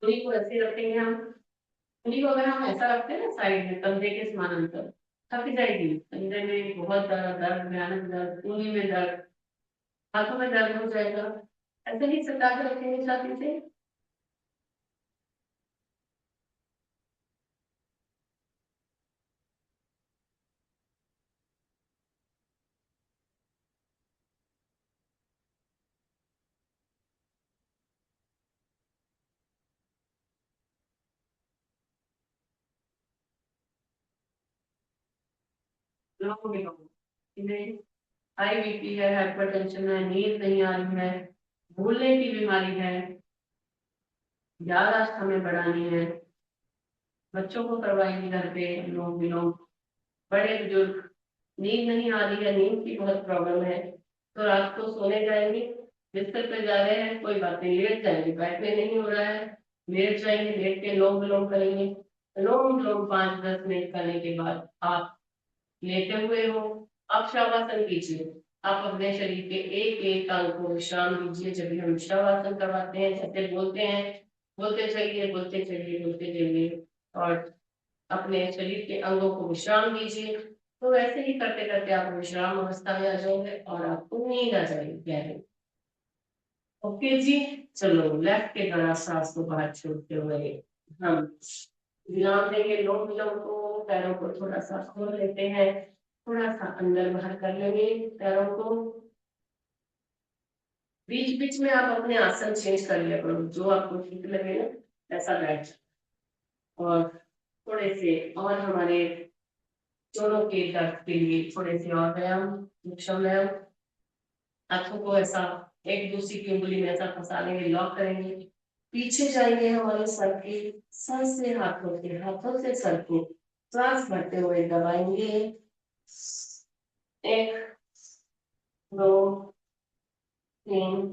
उंगली को ऐसे रखेंगे हम। उंगली को अगर हम ऐसा रखते हैं ना साइड में कंधे के समानांतर, थक जाएगी, कंधे में बहुत दर्द, दर्द भयानक दर्द, उंगली में दर्द, हाथों में दर्द हो जाएगा। ऐसे ही सटा के रखेंगे छाती से। लोगों में लोगों इन्हें हाई बीपी है, हाइपरटेंशन है, नींद नहीं आ रही है, भूलने की बीमारी है, याददाश्त हमें बढ़ानी है, बच्चों को करवाएंगे घर पे लोग विलोम, बड़े बुजुर्ग, नींद नहीं आ रही है, नींद की बहुत प्रॉब्लम है, तो रात को सोने जाएंगे, बिस्तर पे जा रहे हैं, कोई बात नहीं, लेट जाएंगे, बैठने नहीं हो रहा है, लेट जाएंगे, लेट के लोम विलोम करेंगे। लोम विलोम 5-10 मिनट करने के बाद आप लेटे हुए हो, आप शवासन कीजिए। आप अपने शरीर के एक एक अंग को विश्राम दीजिए। जब भी हम शवासन करवाते हैं, जैसे बोलते हैं, बोलते चलिए, बोलते चलिए, बोलते चलिए, और अपने शरीर के अंगों को विश्राम दीजिए। तो वैसे ही करते करते आप विश्राम अवस्था में आ जाएंगे और आपको नींद आ जाएगी गहरी। ओके जी। चलो, लेफ्ट के द्वारा सांस को बाहर छोड़ते हुए हम विराम देंगे। लोम विलोम को, पैरों को थोड़ा सा खोल लेते हैं, थोड़ा सा अंदर बाहर कर लेंगे पैरों को। बीच बीच में आप अपने आसन चेंज कर लिया करो, जो आपको ठीक लगे ना ऐसा बैठ जाओ। और थोड़े से और हमारे जोड़ों के दर्द के लिए थोड़े से और व्यायाम, सूक्ष्म व्यायाम। हाथों को ऐसा एक दूसरी की उंगली में ऐसा फंसा लेंगे, लॉक करेंगे, पीछे जाएंगे हमारे सर के, सर से हाथों के, हाथों से सर को श्वास भरते हुए दबाएंगे। 1 2 3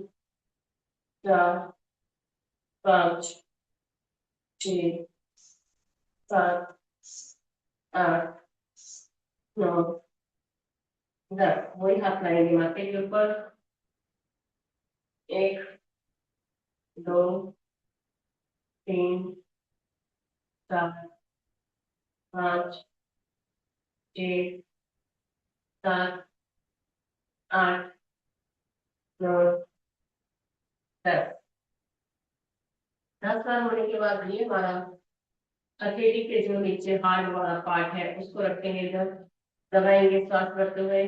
4 5 6 7 8 9 10। वही हाथ लाएंगे माथे के ऊपर। 1 2 3 4 5 6 7 8 9 10। 10 बार होने के बाद ये हमारा हथेली के जो नीचे हार्ड वाला पार्ट है उसको रखेंगे इधर, दबाएंगे श्वास भरते हुए।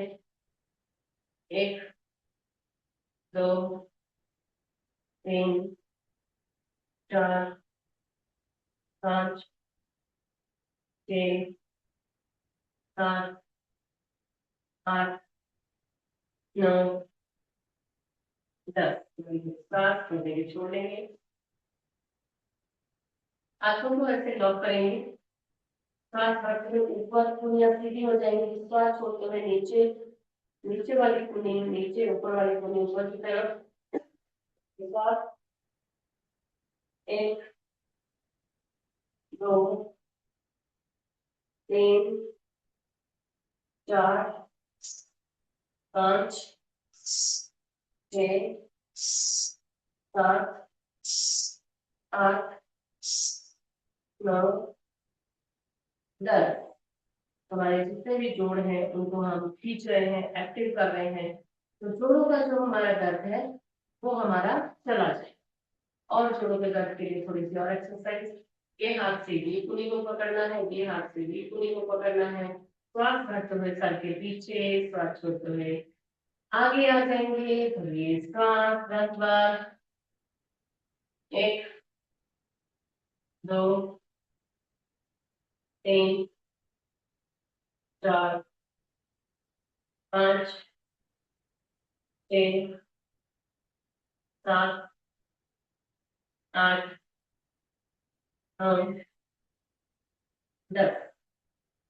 1 2 3 4 5 6 7 8 9 10। श्वास भरेंगे, छोड़ लेंगे, हाथों को ऐसे लॉक करेंगे। श्वास भरते हुए ऊपर पूरी सीधी हो जाएंगी, श्वास छोड़ते हुए नीचे, नीचे वाली कुनी नीचे, ऊपर वाली कुनी ऊपर की तरफ। श्वास 1 2 3 4 5 6 7 8 9 10। हमारे जितने भी जोड़ हैं उनको हम खींच रहे हैं, एक्टिव कर रहे हैं, तो जोड़ों का जो हमारा दर्द है वो हमारा चला जाए। और जोड़ों के दर्द के लिए थोड़ी सी और एक्सरसाइज। ये हाथ से भी कुनी को पकड़ना है, ये हाथ से भी कुनी को पकड़ना है। श्वास भरते हुए सर के पीछे, श्वास छोड़ते हुए आगे आ जाएंगे। तो ये श्वास 10 बार। 1 2 3 4 5 6 7 8 9 10।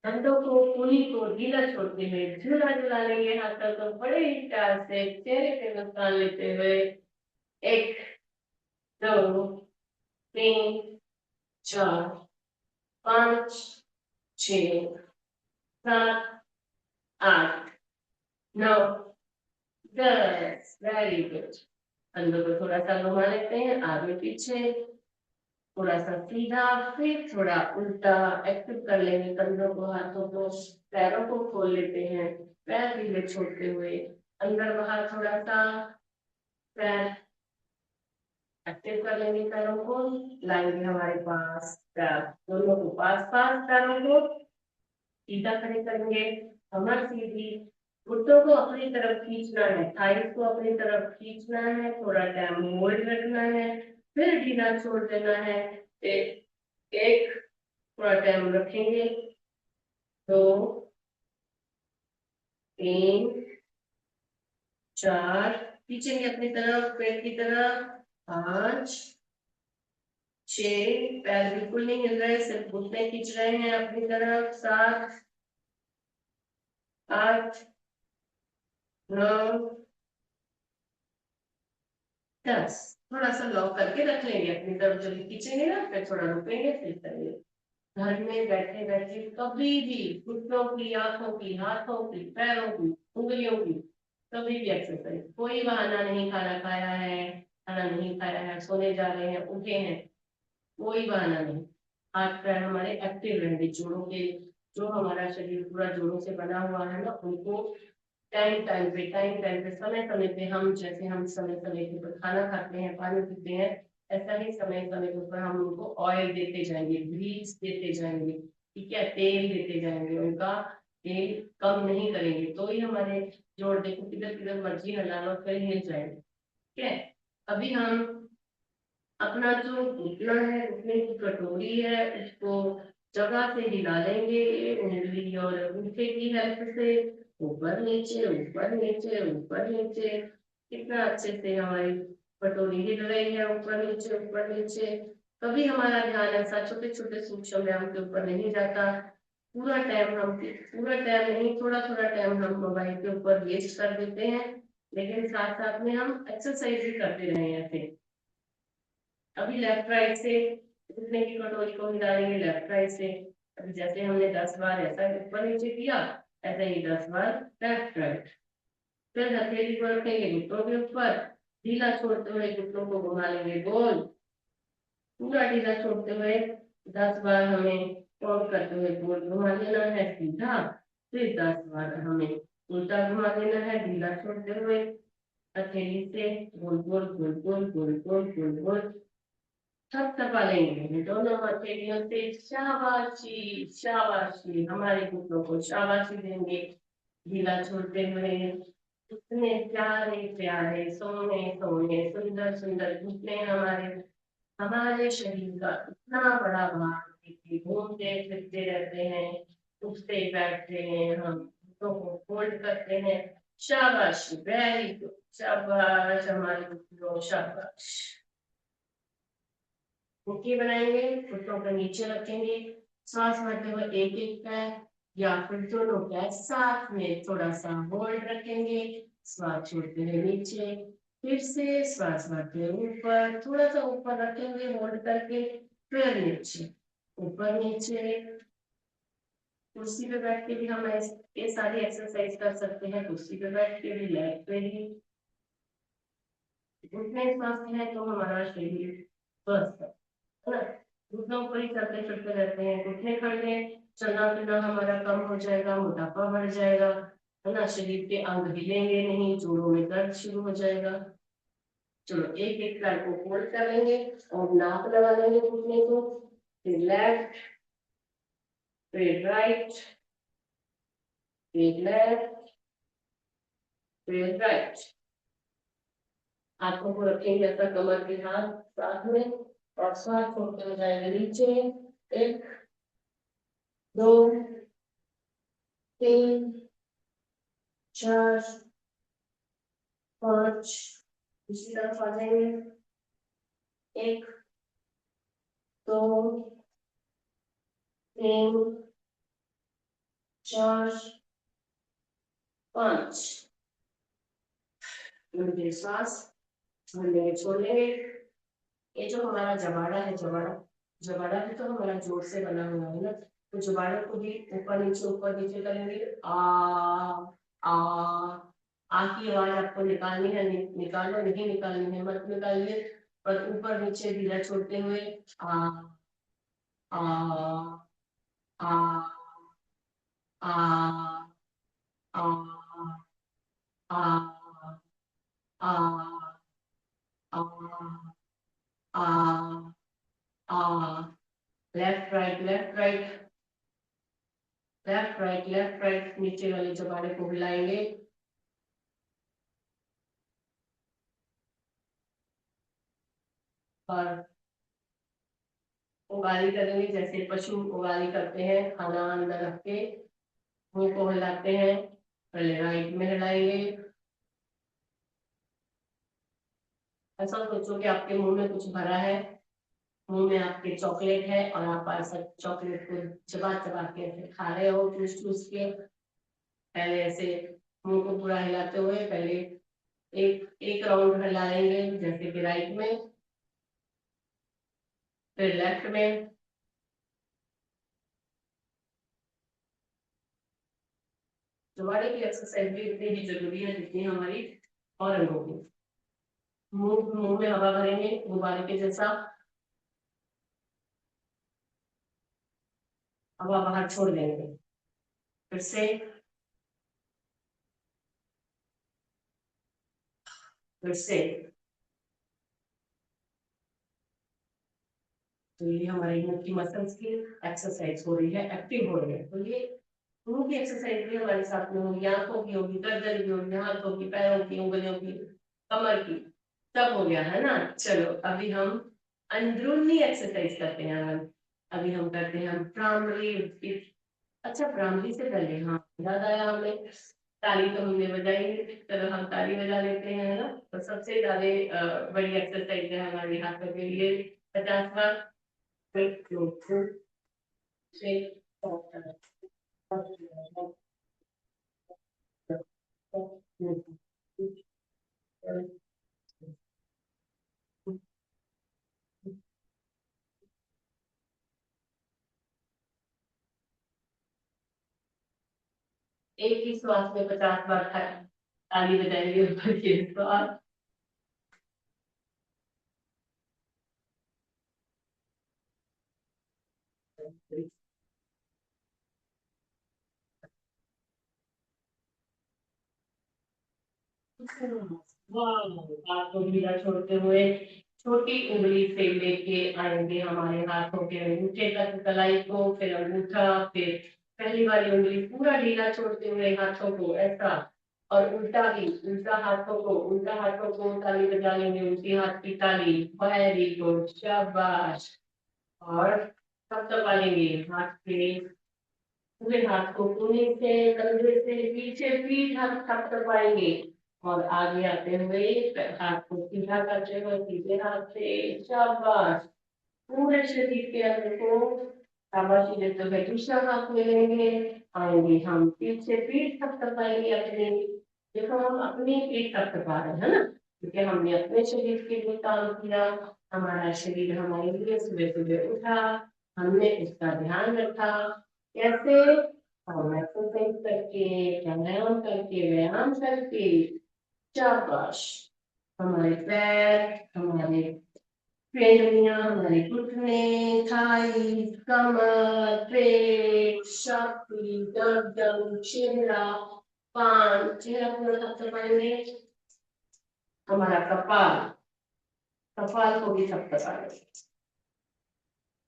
हाथों को कुनी को ढीला छोड़ते हुए झूला झुला लेंगे। हाथों को बड़े ही प्यार से चेहरे पे मुस्कान लेते हुए 1 2 3 4 5 6 7 8 9 10। Very good. कंधों को थोड़ा सा घुमा लेते हैं आगे पीछे, थोड़ा सा सीधा, फिर थोड़ा उल्टा। एक्टिव कर लेंगे कंधों को, हाथों को, पैरों को खोल लेते हैं, पैर ढीले छोड़ते हुए अंदर बाहर थोड़ा सा पैर एक्टिव कर लेंगे। पैरों को लाएंगे हमारे पास, पैर दोनों को पास पास, पैरों को सीधा खड़े करेंगे, कमर सीधी, घुटनों को अपनी तरफ खींचना है, थाइस को अपनी तरफ खींचना है, थोड़ा टाइम होल्ड रखना है, फिर ढीला छोड़ देना है। एक थोड़ा टाइम रखेंगे, 2 3 4, खींचेंगे अपनी तरफ पेट की तरफ, 5 6, पैर बिल्कुल नहीं हिल रहे, सिर्फ घुटने खींच रहे हैं अपनी तरफ, 7 8 9 10। थोड़ा सा लॉक करके रख लेंगे अपनी तरफ, जब खींचेंगे ना फिर थोड़ा रुकेंगे फिर करेंगे। घर में बैठे बैठे कभी भी घुटनों की, आंखों की, हाथों की, पैरों की, उंगलियों की कभी भी एक्सरसाइज। कोई बहाना नहीं, खाना खाया है, खाना नहीं खाया है, सोने जा रहे हैं, उठे हैं, कोई बहाना नहीं। हाथ पैर हमारे एक्टिव रहेंगे। जोड़ों के, जो हमारा शरीर पूरा जोड़ों से बना हुआ है ना, उनको टाइम टाइम पे, समय समय पे, हम जैसे हम समय समय के ऊपर खाना खाते हैं, पानी पीते हैं, ऐसा ही समय समय के ऊपर हम उनको ऑयल देते जाएंगे, ग्रीस देते जाएंगे, ठीक है, तेल देते जाएंगे, उनका तेल कम नहीं करेंगे तो ही हमारे जोड़, देखो किधर किधर मर्जी हिला लो फिर हिल जाएंगे। ठीक है। अभी हम अपना जो घुटना है, घुटने की कटोरी है, उसको जगह से हिला लेंगे, उंगली और अंगूठे की हेल्प से, ऊपर नीचे ऊपर नीचे ऊपर नीचे। कितना अच्छे से हमारी कटोरी हिल रही है, ऊपर नीचे। कभी हमारा ध्यान ऐसा छोटे छोटे सूक्ष्म व्यायाम के ऊपर नहीं जाता। पूरा टाइम नहीं, थोड़ा थोड़ा टाइम हम मोबाइल के ऊपर वेस्ट कर देते हैं, लेकिन साथ साथ में हम एक्सरसाइज भी करते रहे ऐसे। अभी लेफ्ट राइट से घुटने की कटोरी को हिलाएंगे, लेफ्ट राइट से। अभी जैसे हमने 10 बार ऐसा ऊपर नीचे किया, ऐसे ही 10 बार लेफ्ट राइट। फिर हथेली को रखेंगे घुटनों के ऊपर, ढीला छोड़ते हुए घुटनों को घुमा लेंगे गोल, पूरा ढीला छोड़ते हुए 10 बार हमें काउंट करते हुए गोल घुमा लेना है सीधा। फिर 10 बार हमें उल्टा घुमा लेना है ढीला छोड़ते हुए, हथेली से गोल गोल गोल गोल गोल गोल गोल गोल थपथपा लेंगे दोनों हथेलियों से। शाबाशी शाबाशी, हमारे घुटनों को शाबाशी देंगे ढीला छोड़ते हुए। इतने प्यारे प्यारे, सोने सोने, सुंदर सुंदर घुटने हमारे, हमारे शरीर का इतना बड़ा भाग देखिए, घूमते फिरते रहते हैं, उठते बैठते हैं, हम घुटनों को फोल्ड करते हैं। शाबाश, वेरी गुड, शाबाश हमारे घुटनों, शाबाश। मुट्ठी बनाएंगे, घुटनों को नीचे रखेंगे, सांस भरते हुए एक एक पैर या फिर दोनों पैर साथ में थोड़ा सा होल्ड रखेंगे, श्वास छोड़ते हुए नीचे, फिर से श्वास भरते हुए ऊपर, थोड़ा सा ऊपर रखेंगे होल्ड करके, फिर नीचे, ऊपर नीचे। कुर्सी पे बैठ के भी हम ये सारी एक्सरसाइज कर सकते हैं, कुर्सी पे बैठ के भी, लेग पे भी। घुटने स्वस्थ है तो हमारा शरीर स्वस्थ है ना। घुटनों पर ही चलते फिरते रहते हैं, घुटने खड़े चलना फिरना हमारा कम हो जाएगा, मोटापा बढ़ जाएगा, है ना। शरीर के अंग हिलेंगे नहीं, जोड़ों में दर्द शुरू हो जाएगा। चलो एक एक पैर को फोल्ड कर लेंगे और नाप लगा लेंगे घुटने को। फिर लेफ्ट, फिर राइट, फिर लेफ्ट, फिर राइट। हाथों को रखेंगे ऐसा कमर के हाथ साथ में और श्वास छोड़ते हुए जाएंगे नीचे। एक, दो, तीन, चार, पांच। दूसरी तरफ आ जाएंगे। एक, दो, तीन, चार, पांच। लंबी सांस भरने छोड़ेंगे। ये जो हमारा जबाड़ा है, जबाड़ा जबाड़ा भी तो हमारा जोर से बना हुआ है ना। तो जबाड़ा को भी ऊपर नीचे करेंगे। आ की आवाज आपको निकालनी है, निकालो नहीं निकालनी है मत निकालिए, पर ऊपर नीचे ढीला छोड़ते हुए आ आ आ आ आ आ आ आ आ आ। Left right, left right, left right, left right. नीचे वाले जबाड़े को हिलाएंगे और उगाली करेंगे, जैसे पशु उगाली करते हैं, खाना अंदर रख के मुंह को हिलाते हैं। पहले राइट में हिलाएंगे। ऐसा सोचो कि आपके मुंह में कुछ भरा है, मुंह में आपके चॉकलेट है और आप ऐसा चॉकलेट को चबा चबा के ऐसे खा रहे हो, चूस चूस के। पहले ऐसे मुंह को पूरा हिलाते हुए पहले एक एक राउंड हिलाएंगे, जैसे कि राइट में, फिर लेफ्ट में। हमारे की एक्सरसाइज भी इतनी ही जरूरी है जितनी हमारी और अंगों की। मुंह में हवा भरेंगे गुब्बारे के जैसा, हवा बाहर छोड़ देंगे। फिर से, फिर से। तो ये हमारे मुंह की मसल्स की एक्सरसाइज हो रही है, एक्टिव हो रही है। तो ये मुंह की एक्सरसाइज भी हमारे साथ में होगी, आंखों की होगी, गर्दन की होगी, हाथों की, पैरों की, उंगलियों की, कमर की, सब हो गया है ना। चलो अभी हम अंदरूनी एक्सरसाइज करते हैं। अभी हम करते हैं प्राइमरी। अच्छा, प्राइमरी से पहले हाँ याद आया हमें, ताली तो हमने बजाई, चलो हम ताली बजा लेते हैं ना। तो सबसे ज्यादा बड़ी एक्सरसाइज है हमारे हाथों के लिए। 50 बार। एक, दो, तीन, छह, सात, आठ, नौ, दस, ग्यारह, बारह, एक ही श्वास में 50 बार ताली बजाएंगे ऊपर के श्वास। हाथ को ढीला छोड़ते हुए छोटी उंगली से लेके आएंगे हमारे हाथों के अंगूठे तक, कलाई को, फिर अंगूठा, फिर पहली वाली उंगली पूरा ढीला छोड़ते हुए हाथों को ऐसा, और उल्टा भी, उल्टा हाथों को ताली बजा लेंगे, उल्टी हाथ की ताली। वेरी गुड, शाबाश। और सब दबा लेंगे हाथ के पूरे हाथ को, कोने से, कंधे से, पीछे पीठ हाथ थप दबाएंगे और आगे आते हुए हाथ को सीधा करते हुए सीधे हाथ से। शाबाश। पूरे शरीर के अंग को शाबाशी देते हुए दूसरा हाथ में लेंगे, आएंगे हम पीछे पीठ थप दबाएंगे अपनी। देखो हम अपनी पीठ थप दबा रहे हैं ना, क्योंकि हमने अपने शरीर के लिए काम किया। हमारा शरीर हमारे लिए सुबह सुबह उठा, हमने उसका ध्यान रखा। कैसे? हम एक्सरसाइज करके, प्राणायाम करके, व्यायाम करके। शाबाश। हमारे पैर, हमारे पेड़ियां, हमारे घुटने, थाई, कमर, पेट, छाती, गर्दन, चेहरा, पान, चेहरा पूरा थपथप पाएंगे। हमारा कपाल, कपाल को भी थपथपाएंगे।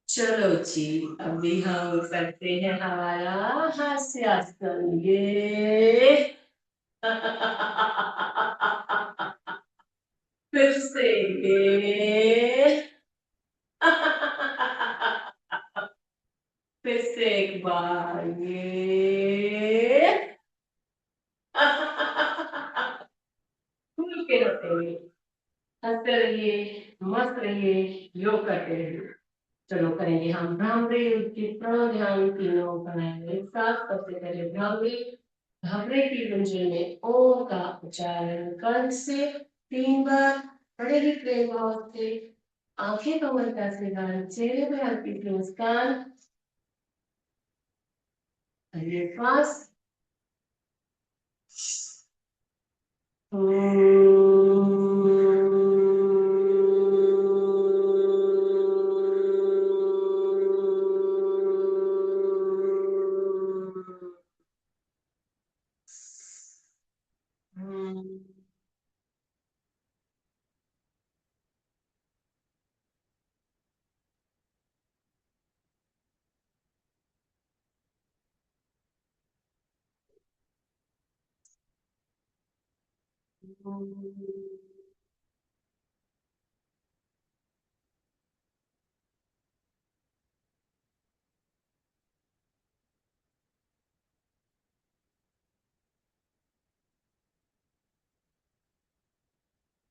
चलो जी, अभी हम करते हैं हमारा हास्यास्पद ये फिर से ये फिर से एक बार ये खुल के रहिए, हंसते रहिए, मस्त रहिए, योग करते रहिए। चलो करेंगे हम भ्रामरी, उचित प्रण ध्यान तीनों बनाएंगे एक साथ। सबसे पहले भ्रामरी, भ्रामरी की गुंजन में ओम का उच्चारण कंठ से 3 बार बड़े ही प्रेम भाव से, आंखें कमर का श्रीगान, चेहरे पे हल्की सी मुस्कान, श्वास।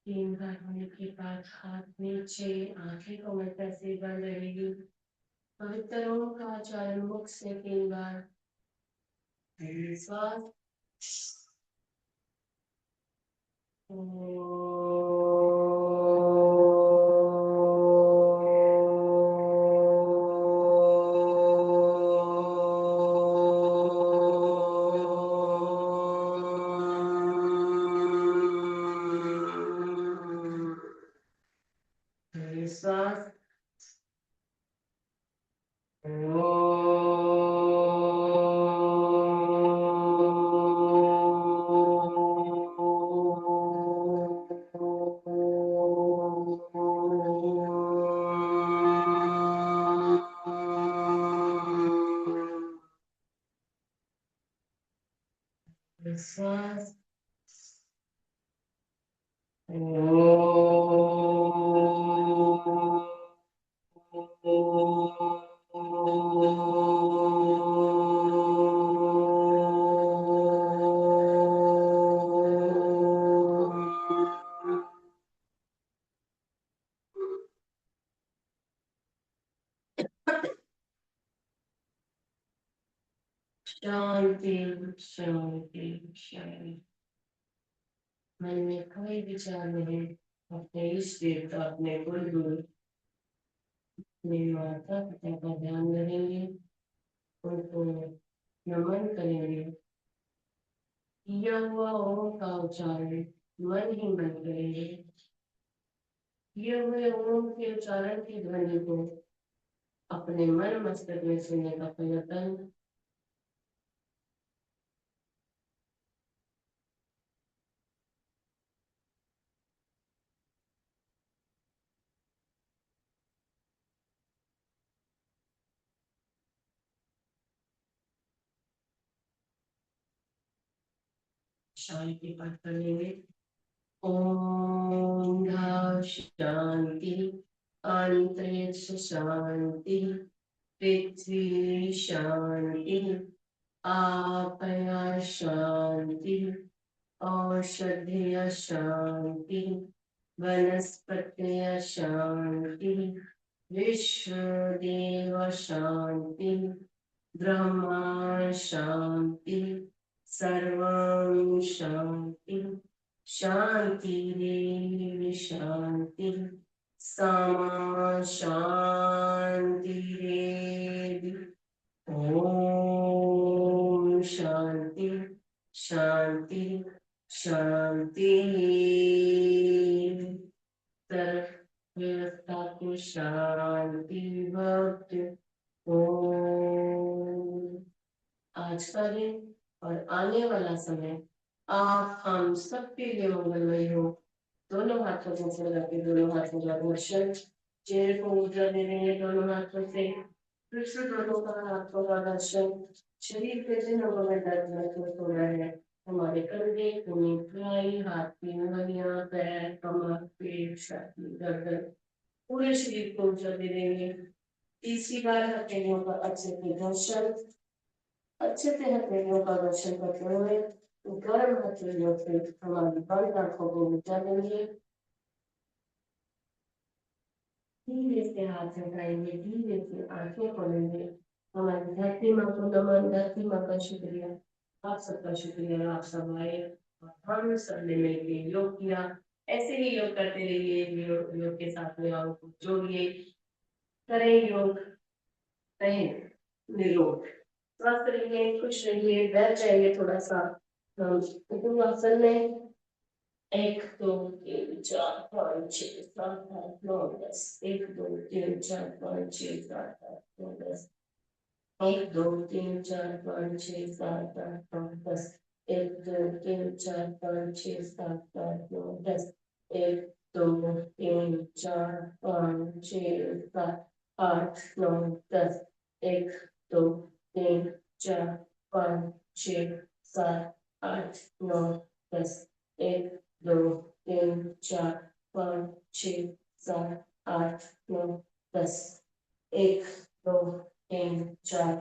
तीन बार होने के बाद हाथ नीचे, आंखें कमर कैसे बंद रहेगी। पवित्र ओम का उच्चारण मुख से 3 बार, श्वास। श्वास। श्वास। शांति, शांति, शांति। मन में कोई विचार नहीं, अपने इष्ट देवता, अपने कुल गुरु, अपने माता पिता का ध्यान करेंगे, उनको नमन करेंगे। किया हुआ ओम का उच्चारण मन ही मन करेंगे। किए हुए ओम के उच्चारण की ध्वनि को अपने मन मस्तक में सुनने का प्रयत्न। शांति पाठ कर लेंगे। ओम शांति, अंतरिक्ष शांति, पृथ्वी शांति, आपया शांति, औषधीय शांति, वनस्पतिय शांति, विश्वदेव शांति, ब्रह्मा शांति, सर्वं शांति, शांतिरेव शांति, सामा शांतिरेव। ओम शांति, शांति, शांति सर्व व्यवस्था को शांति भक्ति। ओम। आज का दिन और आने वाला समय आप हम सबके लिए मंगलमय हो। दोनों हाथों को ऊपर रखे, दोनों हाथों का दर्शन, चेहरे को ऊर्जा दे देंगे दोनों हाथों से, फिर से दोनों का हाथों का दर्शन। शरीर के जिन अंगों में दर्द महसूस हो रहा है, हमारे कंधे, कलाई, हाथ की उंगलियां, पैर, कमर, पेट, छाती, गर्दन, पूरे शरीर को ऊर्जा दे देंगे। तीसरी बार हथेलियों का अच्छे से दर्शन, अच्छे से हथेलियों का दर्शन करते हुए गर्म हथेलियों से हमारी बंद आंखों को ऊर्जा देंगे। धीरे से हाथ उठाएंगे, धीरे से आंखें खोलेंगे। हमारी धरती माँ को नमन, धरती माँ का शुक्रिया, आप सबका शुक्रिया, आप सब आए और हम सबने मिलकर योग किया। ऐसे ही योग करते रहिए, योग के साथ में और जोड़िए, करें योग, रहें निरोग, स्वस्थ रहिए, खुश रहिए। बैठ जाइए थोड़ा सा हम आसन में। 1 2 3 4 5 6 7 8 9 10। 1 2 3 4 5 6 7 8 9 10। 1 2 3 4 5 6 7 8 9 10। 1 2 3 4 5 6 7 8 9 10। 1 2 3 4 5 6 7 8 9 10। 1 2 3 4 5 6 7 8 9 10। 1 2 3 4 5 6 7 8 9 10। 1 2 3 4